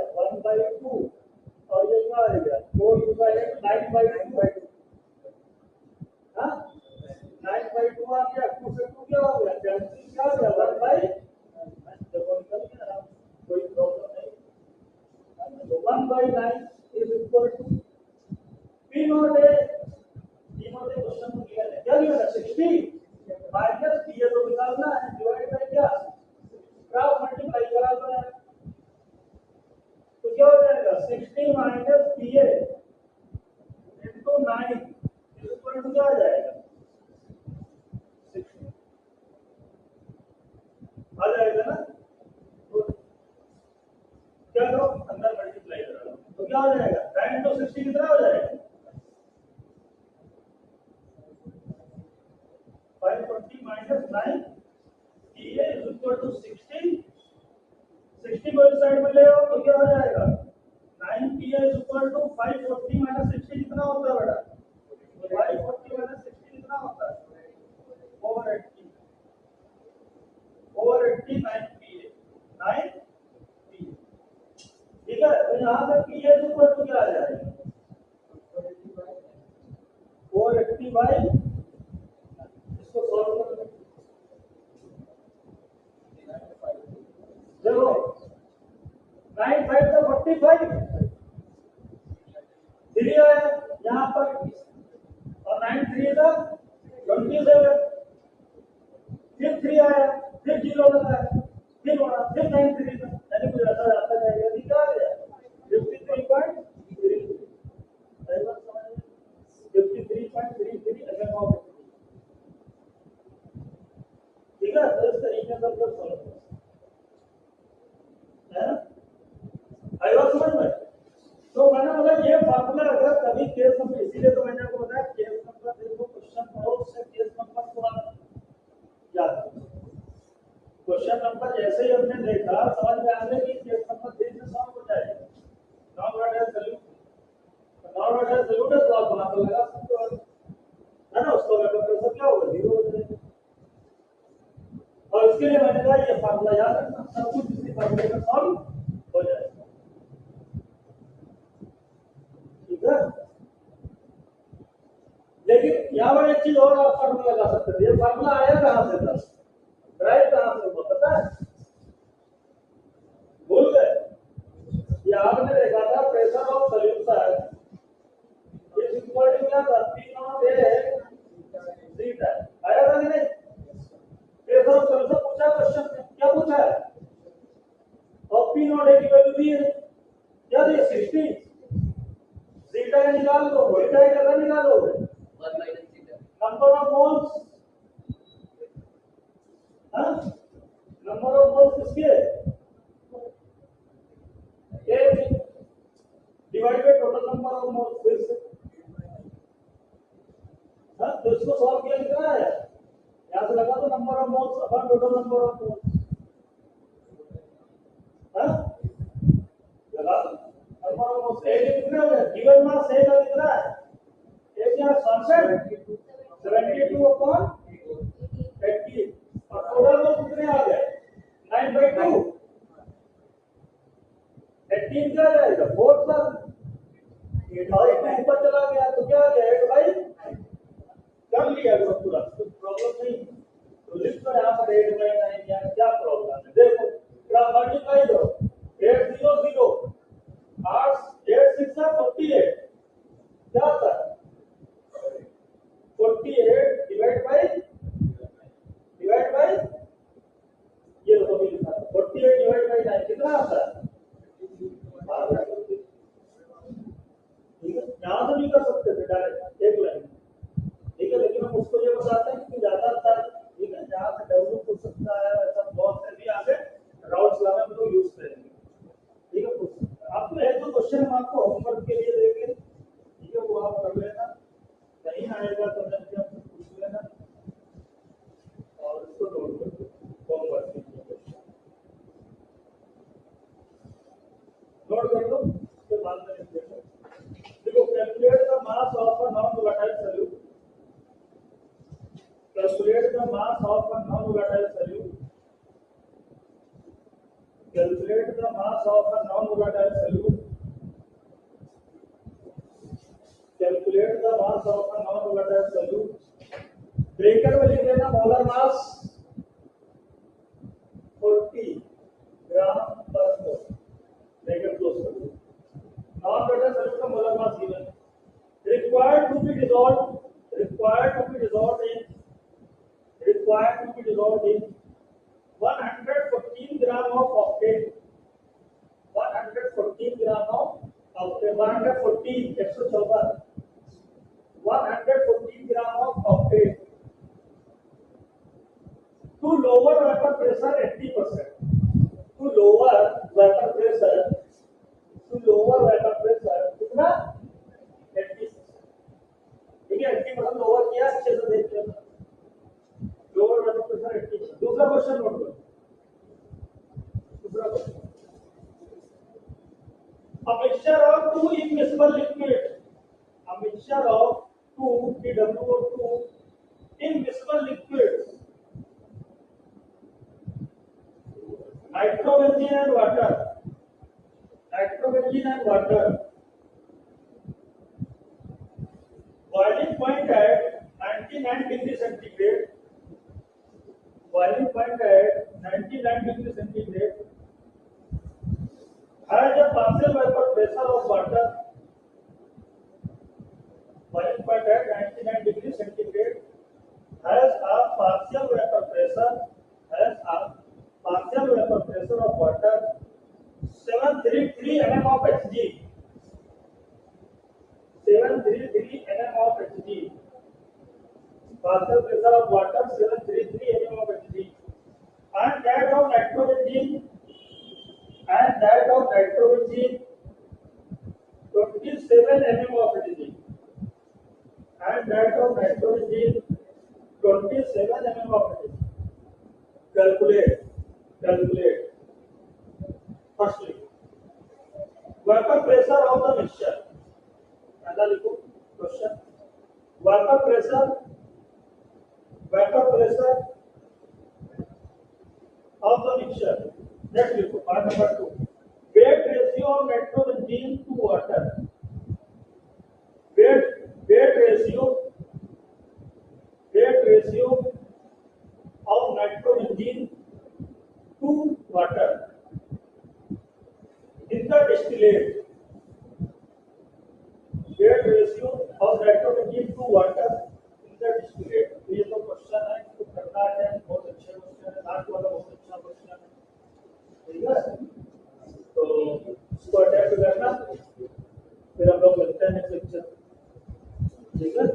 इक्वल टू 60, 60 को इस साइड में ले आओ तो क्या हो जाएगा 9Pa is equal to 540 minus 60 कितना होता है बेटा? 540 माइनस 60 कितना होता है? 480, 480 9Pa, 9Pa। ठीक है, तो यहाँ से Pa इज इक्वल टू क्या आ जाएगा? 480 बाई, इसको सॉल्व कर लो। देखो 9 5 से 45, 3 है यहाँ पर, और 9 3 से 27, फिर 3 आया, फिर 0 लगा है, फिर होना, फिर 9 3 था, यानी कुछ ऐसा आता जाएगा। यदि क्या आ गया 53.33, सही बात समझ में? 53.33 अगर ठीक है, तो इस तरीके से सब सॉल्व कर है ना, आई बात समझ में? तो मैंने बोला ये फार्मूला अगर कभी केस नंबर, इसीलिए तो मैंने आपको बताया केस नंबर देखो, क्वेश्चन पढ़ो, उससे केस नंबर थोड़ा याद रखो। क्वेश्चन नंबर जैसे ही हमने देखा समझ में आ गया कि केस नंबर 3 से सॉल्व हो जाएगा। Non rodded solution, non rodded solution तो आप बना के लगा सकते हो, है ना? उसको वेपर प्रेशर क्या होगा, 0 हो जाएगा। और इसके लिए मैंने कहा ये फार्मूला याद रखना, सब कुछ इसी फार्मूले में सॉल्व हो जाएगा। ठीक है, लेकिन यहाँ पर एक चीज और आप फार्मूला लगा सकते थे। ये फार्मूला आया कहाँ से था, ड्राइव कहाँ से हुआ पता है? भूल गए? ये आपने देखा था pressure of solution is equal to क्या था, P0A थीटा, आया था कि नहीं? प्रेशर ऑफ सॉल्यूशन पूछा क्वेश्चन में, क्या पूछा है? और P0A की वैल्यू दी है, क्या दी? 60, थीटा का निकाल दो, थीटा का कितना निकालोगे? 1 minus theta, number of moles, हाँ, नंबर ऑफ मोल्स किसके? एक divide by total number of moles, फिर से हाँ, तो इसको सॉल्व किया कितना है? यहाँ से लगा दो number of moles upon total number of moles, हाँ, लगा दो नंबर ऑफ मोल्स। ए कितना हो गया? गिवन मास ए का कितना है? ए क्या कांस्टेंट 72 अपॉन 80, और टोटल मोल्स कितने आ गए? 9/2, 18 क्या जाएगा? 4 सर, 8 ऊपर चला गया तो क्या आ गया? 8 भाई कर लिया सब पूरा, कुछ प्रॉब्लम नहीं। तो लिख दो यहाँ पर 8/9, क्या प्रॉब्लम है? देखो क्या मल्टीप्लाई दो, 8 0 0, 8 8 6 48, क्या होता है? 48 डिवाइड बाय ये तो भी लिखा है 48 डिवाइड बाय 9 कितना आता है? ठीक है, यहाँ से भी कर सकते थे डायरेक्ट एक लाइन, ठीक है, लेकिन हम उसको ये बताते हैं कि ज्यादातर, ठीक है, जहाँ से डेवलप हो सकता है ऐसा बहुत से भी आगे राउंड्स लाने में तो यूज करेंगे। ठीक है, आपको एक दो क्वेश्चन हम आपको होमवर्क के लिए देंगे, ठीक है, वो आप कर लेना, कहीं आएगा तो आपसे पूछ लेना और इसको नोट कर लो, होमवर्क के लिए नोट कर लो, उसके बाद में देखो। Calculate the mass of a non volatile solute, calculate the mass of a non-volatile solute, calculate the mass of a non-volatile solute, calculate the mass of a non-volatile solute, breaker में लिख लेना molar mass 40 ग्राम पर मोल, breaker close कर दो। Non-volatile solute का molar mass given, required to be dissolved in required to be dissolved in 114 gram of octane, 114 gram of octane, 114 114 gram of octane to lower vapor pressure 80%, to lower vapor pressure, to lower vapor pressure कितना 80%, ठीक है, 80% lower किया, अच्छे से देख लेना, lower vapour pressure 80%। दूसरा question note करो, दूसरा question, a mixture of two immiscible liquids, a mixture of two PWO2 immiscible liquids, nitrobenzene and water, nitrobenzene and water, boiling point at 99 degrees centigrade, boiling point at 99 degrees centigrade, has a partial vapor pressure of water, boiling point at 99 degrees centigrade, has a partial vapor pressure, of water 733 mm of Hg, 733 mm of Hg, partial pressure of water 733 mm of Hg, and that of nitrogen 27 mm of Hg, and that of nitrogen 27 mm of Hg. Calculate. Firstly, vapor pressure of the mixture. पहला लिखो question, vapor pressure of the mixture. Next लिखो part number 2, weight ratio of nitrogen to water. Weight ratio of nitrogen to water in the distillate. Weight ratio of nitrogen to water in the distillate. तो ये तो question है, इसको करना है, बहुत अच्छे क्वेश्चन है, लास्ट वाला बहुत अच्छा क्वेश्चन है, ठीक है। तो इसको अटैच करना, फिर हम लोग मिलते हैं नेक्स्ट लेक्चर, ठीक है।